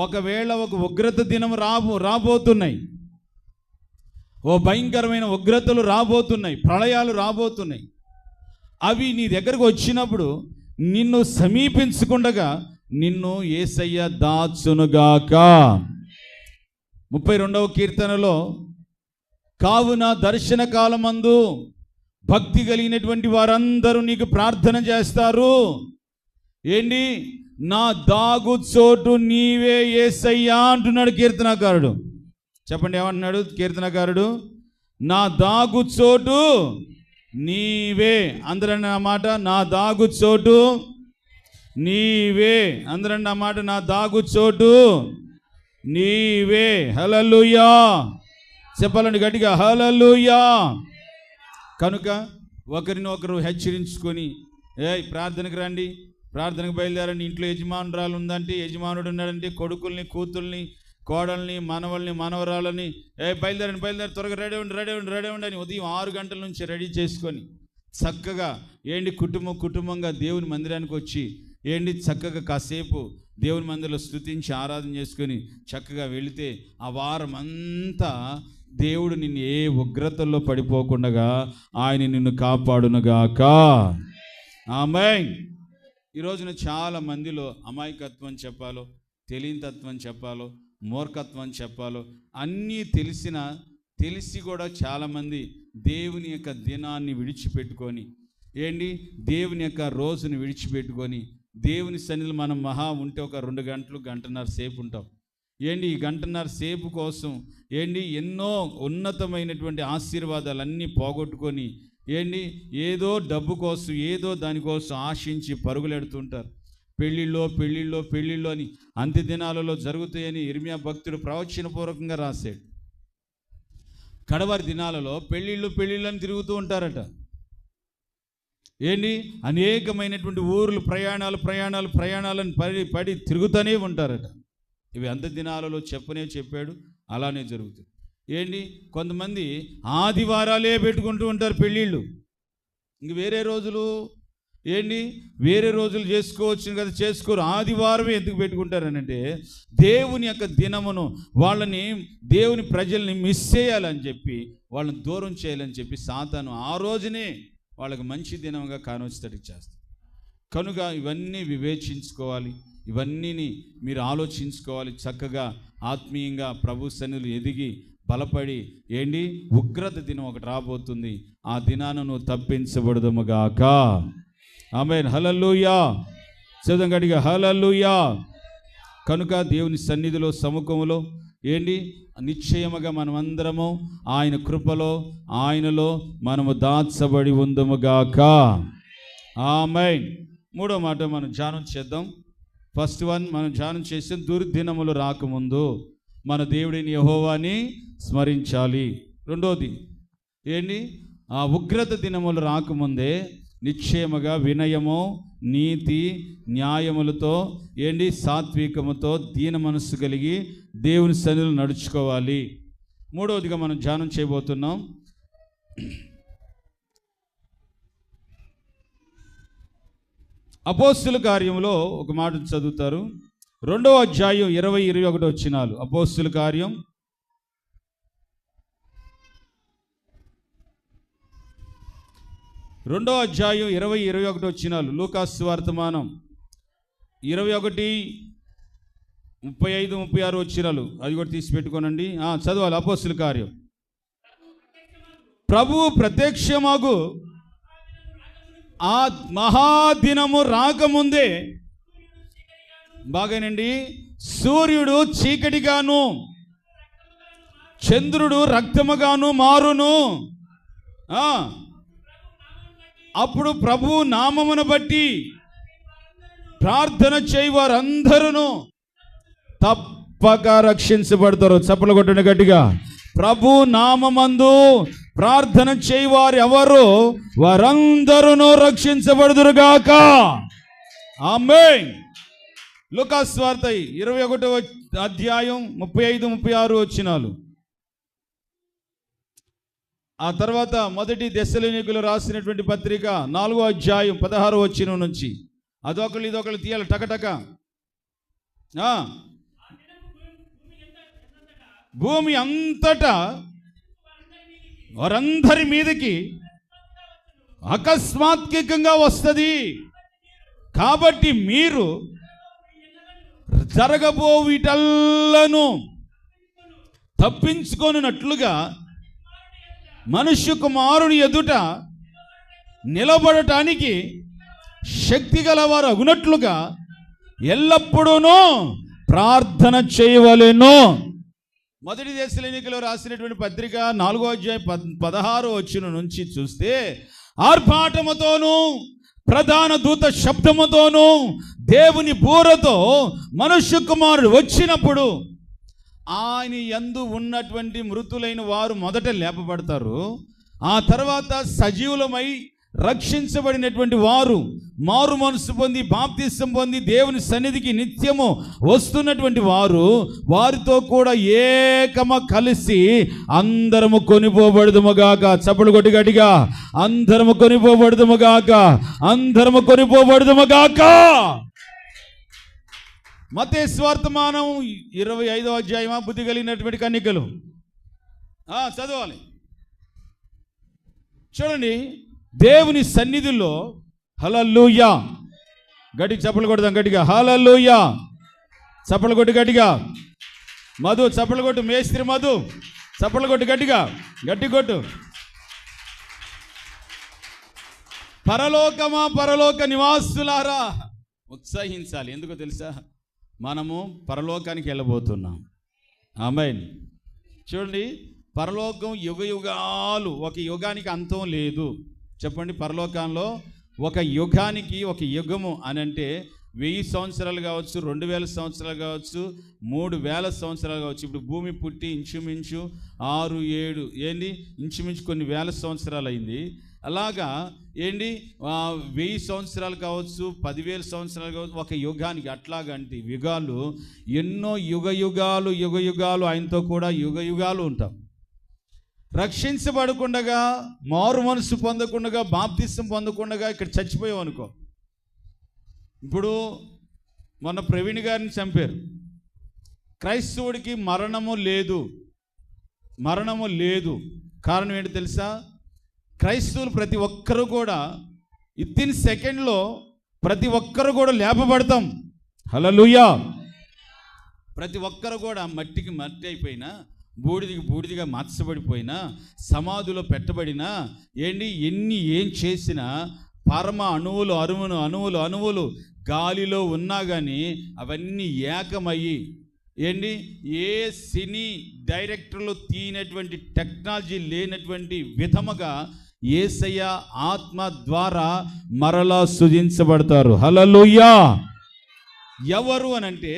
ఒకవేళ ఒక ఉగ్రత దినం రాబోతున్నాయి. ఓ భయంకరమైన ఉగ్రతలు రాబోతున్నాయి, ప్రళయాలు రాబోతున్నాయి. అవి నీ దగ్గరకు వచ్చినప్పుడు నిన్ను సమీపించకుండగా నిన్ను యేసయ్య దాచునుగాక. 32వ కీర్తనలో, కావున దర్శన కాలమందు భక్తి కలిగినటువంటి వారందరూ నీకు ప్రార్థన చేస్తారు. ఏంటి, నా దాగు చోటు నీవే యేసయ్యా అంటున్నాడు కీర్తనకారుడు. చెప్పండి, ఏమంటున్నాడు కీర్తనకారుడు? నా దాగు చోటు నీవే. అందరండి ఆ మాట, నా దాగు చోటు నీవే. అందరండి ఆ మాట, నా దాగు చోటు నీవే. హల్లెలూయా చెప్పాలండి గట్టిగా, హల్లెలూయా. కనుక ఒకరిని ఒకరు హెచ్చరించుకొని, ప్రార్థనకు రండి, ప్రార్థనకు బయలుదేరండి. ఇంట్లో యజమానురాలు ఉందంటే, యజమానుడు ఉన్నాడంటే, కొడుకుల్ని, కూతుల్ని, కోడల్ని, మనవల్ని, మనవరాలని బయలుదేరి త్వరగా రెడీ ఉండి అని ఉదయం 6 గంటల నుంచి రెడీ చేసుకొని చక్కగా కుటుంబంగా దేవుని మందిరానికి వచ్చి ఏంటి చక్కగా కాసేపు దేవుని మందిరంలో స్తుతించి ఆరాధన చేసుకొని చక్కగా వెళితే ఆ వారం అంతా దేవుడు నిన్ను ఏ ఉగ్రతల్లో పడిపోకుండా ఆయన నిన్ను కాపాడునుగాక. ఆమేన్. ఈ రోజున చాలా మందిలో అమాయకత్వం చెప్పాలో, తెలియని తత్వం చెప్పాలో, మూర్ఖత్వం చెప్పాలో అన్నీ తెలిసి కూడా చాలామంది దేవుని యొక్క దినాన్ని విడిచిపెట్టుకొని దేవుని యొక్క రోజుని విడిచిపెట్టుకొని దేవుని సన్నిధిలో మనం మహా ఉంటే ఒక 2 గంటలు, గంటన్నర సేపు ఉంటాం. ఈ గంటన్నర సేపు కోసం ఎన్నో ఉన్నతమైనటువంటి ఆశీర్వాదాలన్నీ పోగొట్టుకొని ఏదో డబ్బు కోసం, ఏదో దానికోసం ఆశించి పరుగులెడుతుంటారు. పెళ్ళిళ్ళు అని అంత్య దినాలలో జరుగుతాయని ఇర్మియా భక్తుడు ప్రవచనపూర్వకంగా రాశాడు. కడవరి దినాలలో పెళ్ళిళ్ళు అని తిరుగుతూ ఉంటారట. అనేకమైనటువంటి ఊర్లు ప్రయాణాలను పడి తిరుగుతూనే ఉంటారట. ఇవి అంత్య దినాలలో చెప్పాడు, అలానే జరుగుతుంది. కొంతమంది ఆదివారాలే పెట్టుకుంటూ ఉంటారు పెళ్ళిళ్ళు. ఇంక వేరే రోజులు చేసుకోవచ్చు కదా, చేసుకోరు. ఆదివారమే ఎందుకు పెట్టుకుంటారనంటే దేవుని యొక్క దినమును దేవుని ప్రజల్ని మిస్ చేయాలని చెప్పి, వాళ్ళని దూరం చేయాలని చెప్పి సాతాను ఆ రోజునే వాళ్ళకి మంచి దినంగా కానొచ్చేటట్టు చేస్తారు. కనుక ఇవన్నీ వివేచించుకోవాలి, ఇవన్నీ మీరు ఆలోచించుకోవాలి. చక్కగా ఆత్మీయంగా ప్రభు సన్నిధిలో ఎదిగి బలపడి ఉగ్రత దినం ఒకటి రాబోతుంది. ఆ దినాన్ని నువ్వు తప్పించబడదుముగాక. ఆమేన్. హల్లెలూయా. చదువు గట్టిగా హల్లెలూయా. కనుక దేవుని సన్నిధిలో సముఖములో నిశ్చయముగా మనమందరము ఆయన కృపలో, ఆయనలో మనము దాచబడి ఉందుముగాక. ఆమేన్. 3వ మాట మనం ధ్యానం చేద్దాం. ఫస్ట్ వన్ మనం ధ్యానం చేస్తే దుర్దినములు రాకముందు మన దేవుడిని యెహోవాని స్మరించాలి. 2వది ఆ ఉగ్రత దినములు రాకముందే నిశ్చయముగా వినయము, నీతి, న్యాయములతో సాత్వికముతో దీన మనస్సు కలిగి దేవుని సన్నిధిలో నడుచుకోవాలి. 3వదిగా మనం ధ్యానం చేయబోతున్నాం. అపోస్తుల కార్యంలో ఒక మాట చదువుతారు. 2వ అధ్యాయం 20-21 వచనాలు. అపోస్తుల కార్యం 2వ అధ్యాయం 20-21 వచనాలు. లూకాసు వర్తమానం 21:35-36 వచనాలు. అది కూడా తీసి పెట్టుకోనండి, చదవాలి. అపోస్తుల కార్యం. ప్రభువు ప్రత్యక్షమాగు ఆ మహాదినము రాకముందే, బాగానండి, సూర్యుడు చీకటిగాను చంద్రుడు రక్తముగాను మారును. అప్పుడు ప్రభు నామమును బట్టి ప్రార్థన చేయవారందరూ తప్పక రక్షించబడతారు. చప్పలు కొట్టండి గట్టిగా. ప్రభు నామమందు ప్రార్థన చేయవారు ఎవరు, వారందరూ రక్షించబడుదురుగాక. ఆమేన్. లూకాసు వార్త 21వ అధ్యాయం 35-36 వచనాలు. ఆ తర్వాత మొదటి దెస్సలోనికీయులకు రాసినటువంటి పత్రిక 4వ అధ్యాయం 16వ వచనం నుంచి. అదొకళ్ళు ఇదొకళ్ళు తీయాలి టకటక. భూమి అంతటా వారందరి మీదకి అకస్మాత్తుగా వస్తుంది. కాబట్టి మీరు జరగబో వీటల్లను తప్పించుకొనున్నట్లుగా మనుష్య కుమారుని ఎదుట నిలబడటానికి శక్తి గలవారు అగునట్లుగా ఎల్లప్పుడూ ప్రార్థన చేయవలెను. మొదటి దెస్సలోనికీయులకు రాసినటువంటి పత్రిక 4వ అధ్యాయం 16వ వచనం నుంచి చూస్తే, ఆర్భాటముతోనూ ప్రధాన దూత శబ్దముతోనూ దేవుని బూరతో మనుష్య కుమారుడు వచ్చినప్పుడు ఆయన యందు ఉన్నటువంటి మృతులైన వారు మొదట లేపబడతారు. ఆ తర్వాత సజీవులమై రక్షించబడినటువంటి వారు మారు మనసు పొంది బాప్తిసం పొంది దేవుని సన్నిధికి నిత్యము వస్తున్నటువంటి వారితో కూడా ఏకమ కలిసి అందరము కొనిపోబడుదుముగాక. చప్పలు కొట్టి గట్టిగా, అందరము కొనిపోబడుదుముగాక, అందరము కొనిపోబడుదుముగాక. మత్తయి సువార్తమానం 25వ అధ్యాయమా, బుద్ధి కలిగినటువంటి కన్యకలు చదవాలి. చూడండి, దేవుని సన్నిధిలో హల్లెలూయా, గట్టిగా చప్పలు కొడదాం, గట్టిగా హల్లెలూయా, చప్పలు కొట్టు గట్టిగా. మధు చప్పలు కొట్టు, మేస్త్రి మధు చప్పలు కొట్టు గట్టిగా, గట్టి కొట్టు. పరలోకమా, పరలోక నివాసులారా ఉత్సాహించాలి. ఎందుకో తెలుసా? మనము పరలోకానికి వెళ్ళబోతున్నాం. ఆమేన్. చూడండి, పరలోకం యుగ యుగాలు, ఒక యుగానికి అంతం లేదు. చెప్పండి, పరలోకంలో ఒక యుగానికి, ఒక యుగము అని అంటే 1000 సంవత్సరాలు కావచ్చు, 2000 సంవత్సరాలు కావచ్చు, 3000 సంవత్సరాలు కావచ్చు. ఇప్పుడు భూమి పుట్టి ఇంచుమించు 6, 7 ఇంచుమించు కొన్ని వేల సంవత్సరాలు అయింది. అలాగా 1000 సంవత్సరాలు కావచ్చు, 10,000 సంవత్సరాలు కావచ్చు, ఒక యుగానికి. అట్లాగంటే యుగాలు ఎన్నో, యుగ యుగాలు ఆయనతో కూడా యుగ యుగాలు ఉంటాం. రక్షించబడకుండగా, మారు మనసు పొందకుండగా, బాప్తిసం పొందకుండగా ఇక్కడ చచ్చిపోయాం అనుకో. ఇప్పుడు మొన్న ప్రవీణ్ గారిని చంపారు. క్రైస్తవుడికి మరణము లేదు. కారణం ఏంటి తెలుసా? క్రైస్తవులు ప్రతి ఒక్కరు కూడా వితిన్ సెకండ్లో ప్రతి ఒక్కరు కూడా లేపబడతాం. హల్లెలూయా. ప్రతి ఒక్కరు కూడా మట్టికి మట్టి అయిపోయినా, బూడిదిగా మార్చబడిపోయినా, సమాధిలో పెట్టబడినా, ఏం చేసినా, పరమ అణువులు గాలిలో ఉన్నా కానీ అవన్నీ ఏకమయ్యి, ఏ సినీ డైరెక్టర్లు తీయనటువంటి టెక్నాలజీ లేనటువంటి విధముగా యేసయ్య ఆత్మ ద్వారా మరలా సృజించబడతారు. హల్లెలూయా. ఎవరు అనంటే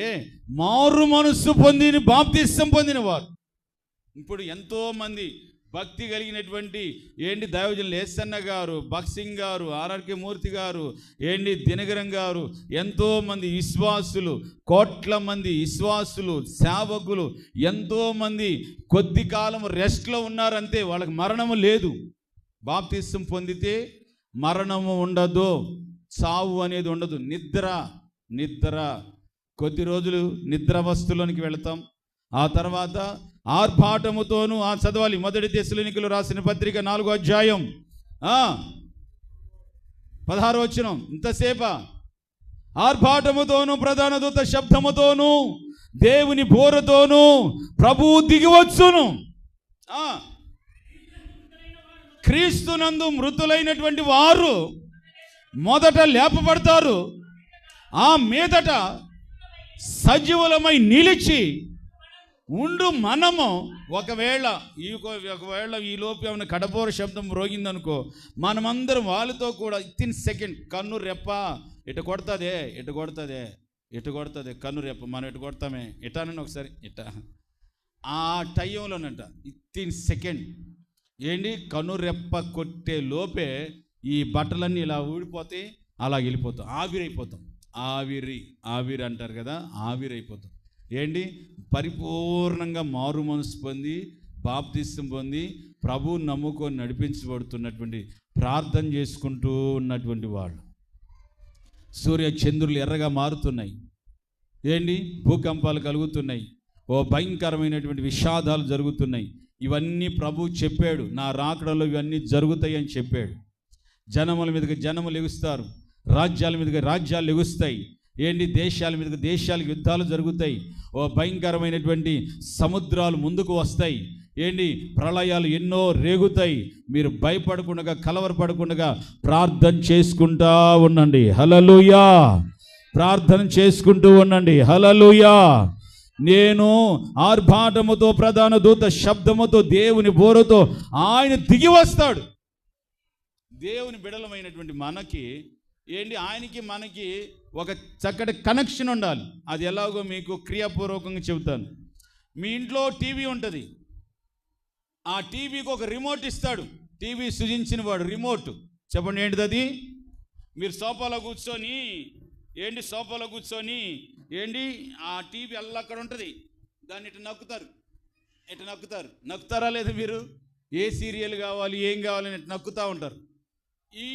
మారు మనస్సు పొందిన, బాప్తిసం పొందిన వారు. ఇప్పుడు ఎంతోమంది భక్తి కలిగినటువంటి దైవజనులు ఏసన్న గారు, బక్సింగ్ గారు, ఆర్ఆర్కే మూర్తి గారు, దినకరం గారు, ఎంతోమంది విశ్వాసులు, కోట్ల మంది విశ్వాసులు, సేవకులు, ఎంతోమంది కొద్ది కాలం రెస్ట్లో ఉన్నారంతే. వాళ్ళకి మరణము లేదు. బాప్తిసం పొందితే మరణము ఉండదు, చావు అనేది ఉండదు. నిద్ర కొద్ది రోజులు నిద్రావస్థలోనికి వెళతాం. ఆ తర్వాత ఆర్భాటముతోనూ చదవాలి. 1 తెస్సలోనికీయులు రాసిన పత్రిక 4వ అధ్యాయం 16వ వచనం. ఇంతసేపా ఆర్భాటముతోనూ, ప్రధాన దూత శబ్దముతోనూ, దేవుని బోరతోనూ ప్రభువు దిగివచ్చును. క్రీస్తునందు మృతులైనటువంటి వారు మొదట లేపబడతారు. ఆ మీదట సజీవులమై నిలిచి ఉండు మనము, ఒకవేళ ఈ లోపు ఏమైనా కడబోర శబ్దం రోగిందనుకో, మనమందరం వాళ్ళతో కూడా వితిన్ సెకండ్, కన్ను రెప్ప ఇటు కొడుతుంది కన్ను రెప్ప, మనం ఇటు కొడతామే, ఇటానని ఒకసారి ఇటా, ఆ టైంలోనంట వితిన్ సెకండ్ కన్ను రెప్ప కొట్టే లోపే ఈ బట్టలన్నీ ఇలా ఊడిపోతాయి, అలా వెళ్ళిపోతాం, ఆవిరైపోతాం. ఆవిరి అంటారు కదా, ఆవిరైపోతాం. పరిపూర్ణంగా మారు మనసు పొంది, బాప్తిసం పొంది, ప్రభువు నమ్ముకొని నడిపించబడుతున్నటువంటి, ప్రార్థన చేసుకుంటూ ఉన్నటువంటి వాళ్ళు. సూర్య చంద్రులు ఎర్రగా మారుతున్నాయి. భూకంపాలు కలుగుతున్నాయి. భయంకరమైనటువంటి విషాదాలు జరుగుతున్నాయి. ఇవన్నీ ప్రభు చెప్పాడు, నా రాకడలో ఇవన్నీ జరుగుతాయి అని చెప్పాడు. జనముల మీదకి జనములు ఎగుస్తారు, రాజ్యాల మీదకి రాజ్యాలు ఎగుస్తాయి. దేశాల మీదకి దేశాలకు యుద్ధాలు జరుగుతాయి. భయంకరమైనటువంటి సముద్రాలు ముందుకు వస్తాయి. ప్రళయాలు ఎన్నో రేగుతాయి. మీరు భయపడకుండా, కలవరపడకుండా ప్రార్థన చేసుకుంటా ఉండండి. హల్లెలూయా. ప్రార్థన చేసుకుంటూ ఉండండి. హల్లెలూయా. నేను ఆర్భాటముతో, ప్రధాన దూత శబ్దముతో, దేవుని బోరతో ఆయన దిగి వస్తాడు. దేవుని బిడలమైనటువంటి మనకి ఆయనకి మనకి ఒక చక్కటి కనెక్షన్ ఉండాలి. అది ఎలాగో మీకు క్రియాపూర్వకంగా చెబుతాను. మీ ఇంట్లో టీవీ ఉంటుంది. ఆ టీవీకి ఒక రిమోట్ ఇస్తాడు. టీవీ సృజించిన వాడు రిమోట్. చెప్పండి ఏంటిది అది? మీరు సోఫాలో కూర్చొని ఆ టీవీ అక్కడ ఉంటుంది. దాన్ని ఇటు నక్కుతారా లేదా? మీరు ఏ సీరియల్ కావాలి, ఏం కావాలని ఇటు నక్కుతూ ఉంటారు. ఈ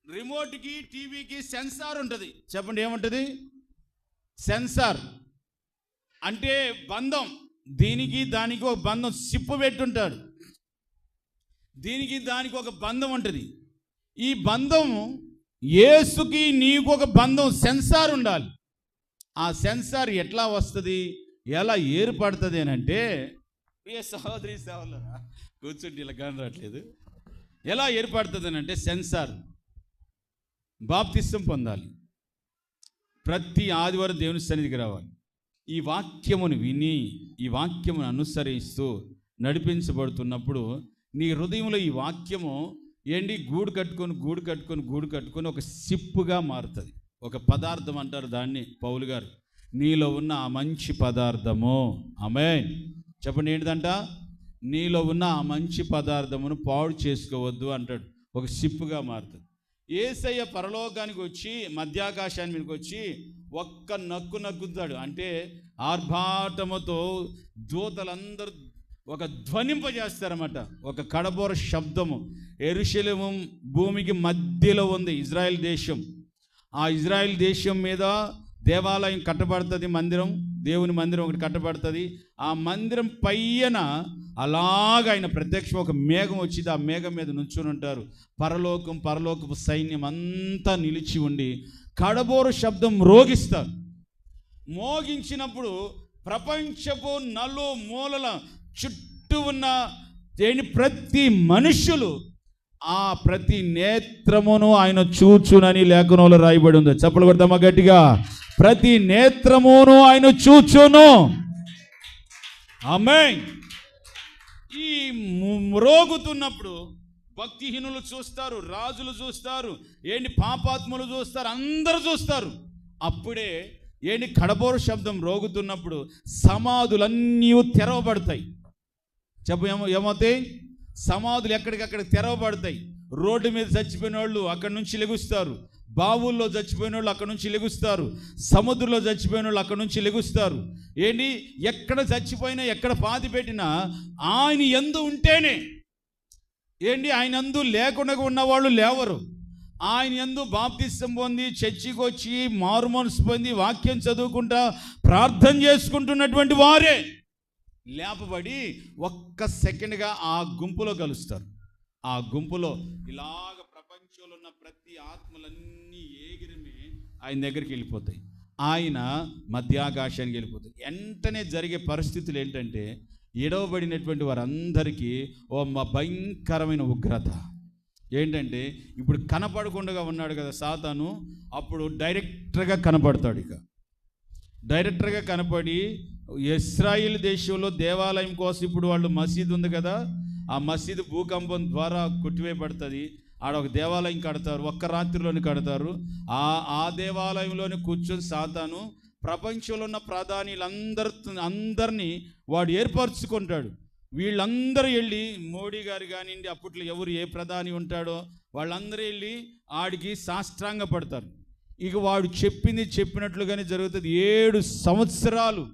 రిమోట్కి, టీవీకి సెన్సార్ ఉంటుంది. చెప్పండి ఏముంటుంది? సెన్సార్ అంటే బంధం, దీనికి దానికి ఒక బంధం, సిప్పు పెట్టుంటాడు, దీనికి దానికి ఒక బంధం ఉంటుంది. ఈ బంధం యేసుకి నీకు ఒక బంధం, సెన్సార్ ఉండాలి. ఆ సెన్సార్ ఎట్లా వస్తుంది, ఎలా ఏర్పడుతుంది అని అంటే, ఏ సహోదరి సేవలరా కూర్చుంటే ఇలా కనరాట్లేదు, ఎలా ఏర్పడుతుంది అని అంటే, సెన్సార్ బాప్తిస్తం పొందాలి, ప్రతి ఆదివారం దేవుని సన్నిధికి రావాలి, ఈ వాక్యమును విని ఈ వాక్యమును అనుసరిస్తూ నడిపించబడుతున్నప్పుడు నీ హృదయంలో ఈ వాక్యము గూడు కట్టుకొని ఒక సిప్పుగా మారుతుంది. ఒక పదార్థం అంటారు దాన్ని పౌలు గారు, నీలో ఉన్న ఆ మంచి పదార్థము, ఆమేన్ చెప్పండి, ఏంటిదంట, నీలో ఉన్న ఆ మంచి పదార్థమును పాడు చేసుకోవద్దు అంటాడు. ఒక సిప్పుగా మారుతుంది. యేసయ్య పరలోకానికి వచ్చి మధ్యాకాశాన్ని మీదకి వచ్చి ఒక్క నక్కుతాడు, అంటే ఆర్భాటముతో దూతలందరూ ఒక ధ్వనింపజేస్తారన్నమాట. ఒక కడబోర శబ్దము. యెరూషలేము భూమికి మధ్యలో ఉంది ఇజ్రాయెల్ దేశం. ఆ ఇజ్రాయెల్ దేశం మీద దేవాలయం కట్టబడుతుంది, మందిరం, దేవుని మందిరం ఒకటి కట్టబడుతుంది. ఆ మందిరం పైన అలాగ ఆయన ప్రత్యక్షం ఒక మేఘం వచ్చింది. ఆ మేఘం మీద నుంచుని ఉంటారు. పరలోకపు సైన్యం అంతా నిలిచి ఉండి కడబోరు శబ్దం మ్రోగిస్తారు. మోగించినప్పుడు ప్రపంచపు నలుమూలల చుట్టూ ఉన్న ప్రతి మనుష్యులు ఆ ప్రతి నేత్రమును ఆయన చూచునని లేఖనంలో రాయబడి ఉంది. చప్పలు కొడతామా గట్టిగా, ప్రతి నేత్రమును ఆయన చూచును. ఆమేన్. ఈ మ్రోగుతున్నప్పుడు భక్తిహీనులు చూస్తారు, రాజులు చూస్తారు, పాపాత్ములు చూస్తారు, అందరూ చూస్తారు. అప్పుడే కడబోరు శబ్దం రోగుతున్నప్పుడు సమాధులన్నీ తెరవబడతాయి. ఏమవుతాయి, సమాధులు ఎక్కడికక్కడ తెరవబడతాయి. రోడ్డు మీద చచ్చిపోయిన వాళ్ళు అక్కడి నుంచి లెగుస్తారు, బావుల్లో చచ్చిపోయిన వాళ్ళు అక్కడి నుంచి లెగుస్తారు, సముద్రంలో చచ్చిపోయిన వాళ్ళు అక్కడి నుంచి లెగుస్తారు. ఎక్కడ చచ్చిపోయినా ఎక్కడ పాతి పెట్టినా ఆయన యందు ఉంటేనే, ఆయన యందు లేకుండా ఉన్నవాళ్ళు లేవరు. ఆయన యందు బాప్తిస్తం పొంది చర్చికి వచ్చి మారు మనసు పొంది వాక్యం చదువుకుంటా ప్రార్థన చేసుకుంటున్నటువంటి వారే లేపబడి ఒక్క సెకండ్గా ఆ గుంపులో కలుస్తారు. ఆ గుంపులో ఇలాగ ప్రపంచంలో ఉన్న ప్రతి ఆత్మలన్నీ ఎగిరిమి ఆయన దగ్గరికి వెళ్ళిపోతాయి. ఆయన మధ్యాకాశానికి వెళ్ళిపోతాయి. వెంటనే జరిగే పరిస్థితులు ఏంటంటే, ఎడవబడినటువంటి వారందరికీ భయంకరమైన ఉగ్రత. ఏంటంటే, ఇప్పుడు కనపడకుండా ఉన్నాడు కదా సాతాను, అప్పుడు డైరెక్టర్గా కనపడతాడు. డైరెక్టర్గా కనపడి ఇశ్రాయేలు దేశంలో దేవాలయం కోసం ఇప్పుడు వాళ్ళు మసీదు ఉంది కదా, ఆ మసీదు భూకంపం ద్వారా కొట్టివేయబడుతుంది. ఆడ ఒక దేవాలయం కడతారు, ఒక్క రాత్రిలోని కడతారు. ఆ దేవాలయంలోని కూర్చొని సాతాను ప్రపంచంలో ఉన్న అందరినీ వాడు ఏర్పరచుకుంటాడు. వీళ్ళందరూ వెళ్ళి, మోడీ గారు కానివ్వండి, అప్పట్లో ఎవరు ఏ ప్రధాని ఉంటాడో వాళ్ళందరూ వెళ్ళి ఆడికి సాష్టాంగ పడతారు. ఇక వాడు చెప్పింది చెప్పినట్లుగానే జరుగుతుంది. 7 సంవత్సరాలు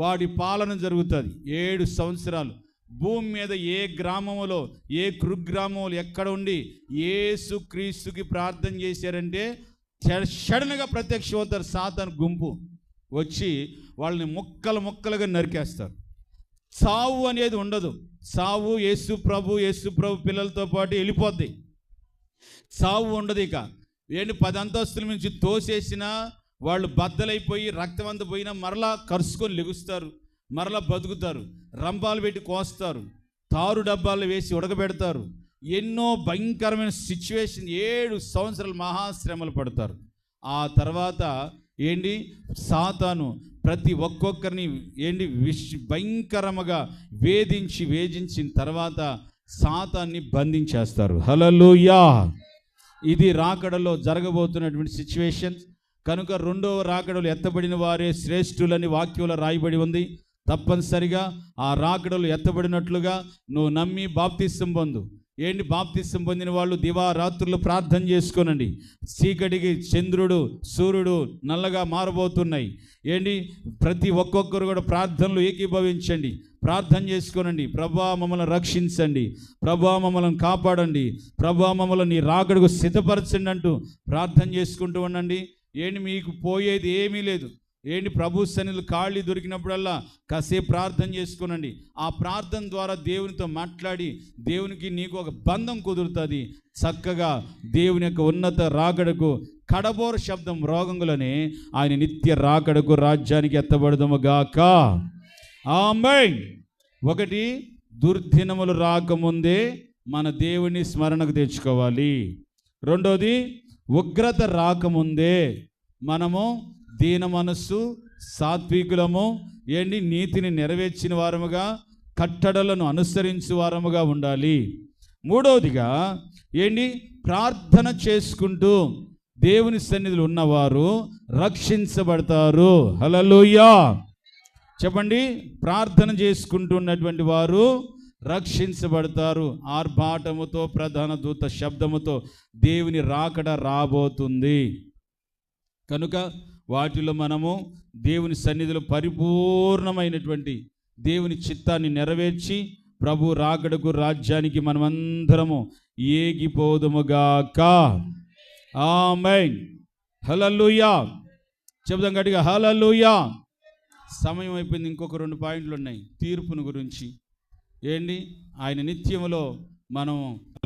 వాడి పాలన జరుగుతుంది. 7 సంవత్సరాలు భూమి మీద ఏ గ్రామంలో, ఏ కుగ్రామంలో ఎక్కడ ఉండి యేసు క్రీస్తుకి ప్రార్థన చేశారంటే సడన్గా ప్రత్యక్షం అవుతారు. సాతాను గుంపు వచ్చి వాళ్ళని ముక్కలుగా నరికేస్తారు. సావు అనేది ఉండదు. సావు యేసు ప్రభు పిల్లలతో పాటు వెళ్ళిపోద్ది. సావు ఉండదు. ఇక 10 అంతస్తుల నుంచి తోసేసినా వాళ్ళు బద్దలైపోయి రక్తమంతా పోయినా మరలా కరుచుకొని లెగుస్తారు, మరలా బతుకుతారు. రంపాలు పెట్టి కోస్తారు, తారు డబ్బాలు వేసి ఉడకబెడతారు. ఎన్నో భయంకరమైన సిచ్యువేషన్. 7 సంవత్సరాలు మహాశ్రమలు పడతారు. ఆ తర్వాత సాతాను ప్రతి ఒక్కొక్కరిని భయంకరముగా వేధించిన తర్వాత సాతాన్ని బంధించేస్తారు. హల్లెలూయా. ఇది రాకడలో జరగబోతున్నటువంటి సిచ్యువేషన్. కనుక 2వ రాకడలు ఎత్తబడిన వారే శ్రేష్ఠులని వాక్యంలో రాయబడి ఉంది. తప్పనిసరిగా ఆ రాకడలు ఎత్తబడినట్లుగా నువ్వు నమ్మి బాప్తిస్తం పొందు. బాప్తిస్తం పొందిన వాళ్ళు దివారాత్రులు ప్రార్థన చేసుకోనండి. చీకటికి చంద్రుడు సూర్యుడు నల్లగా మారబోతున్నాయి. ప్రతి ఒక్కొక్కరు కూడా ప్రార్థనలు ఏకీభవించండి, ప్రార్థన చేసుకోనండి. ప్రభా మమ్మల్ని రక్షించండి, ప్రభా మమ్మల్ని కాపాడండి, ప్రభా మమ్మల్ని నీ రాకడకు సిద్ధపరచండి అంటూ ప్రార్థన చేసుకుంటూ ఉండండి. మీకు పోయేది ఏమీ లేదు. ఏంటి, ప్రభు సన్నిధిలో ఖాళీ దొరికినప్పుడల్లా కాసేపు ప్రార్థన చేసుకునండి. ఆ ప్రార్థన ద్వారా దేవునితో మాట్లాడి దేవునికి నీకు ఒక బంధం కుదురుతుంది. చక్కగా దేవుని యొక్క ఉన్నత రాకడకు కడబోర శబ్దం రోగంలోనే ఆయన నిత్య రాకడకు రాజ్యానికి ఎత్తబడదము గాక. ఆమేన్. ఒకటి, దుర్దినములు రాకముందే మన దేవుని స్మరణకు తెచ్చుకోవాలి. రెండోది, ఉగ్రత రాకముందే మనము దీన మనస్సు, సాత్వికులము, నీతిని నెరవేర్చిన వారముగా, కట్టడలను అనుసరించు వారముగా ఉండాలి. మూడవదిగా ప్రార్థన చేసుకుంటూ దేవుని సన్నిధిలో ఉన్నవారు రక్షించబడతారు. హల్లెలూయా చెప్పండి. ప్రార్థన చేసుకుంటున్నటువంటి వారు రక్షించబడతారు. ఆర్భాటముతో, ప్రధాన దూత శబ్దముతో దేవుని రాకడ రాబోతుంది కనుక వాటిలో మనము దేవుని సన్నిధిలో పరిపూర్ణమైనటువంటి దేవుని చిత్తాన్ని నెరవేర్చి ప్రభు రాకడకు రాజ్యానికి మనమందరము ఏగిపోదుముగాక. ఆమేన్. హల్లెలూయా చెప్దాం గట్టిగా, హల్లెలూయా. సమయం అయిపోయింది. ఇంకొక 2 పాయింట్లు ఉన్నాయి తీర్పును గురించి. ఆయన నిత్యములో మనం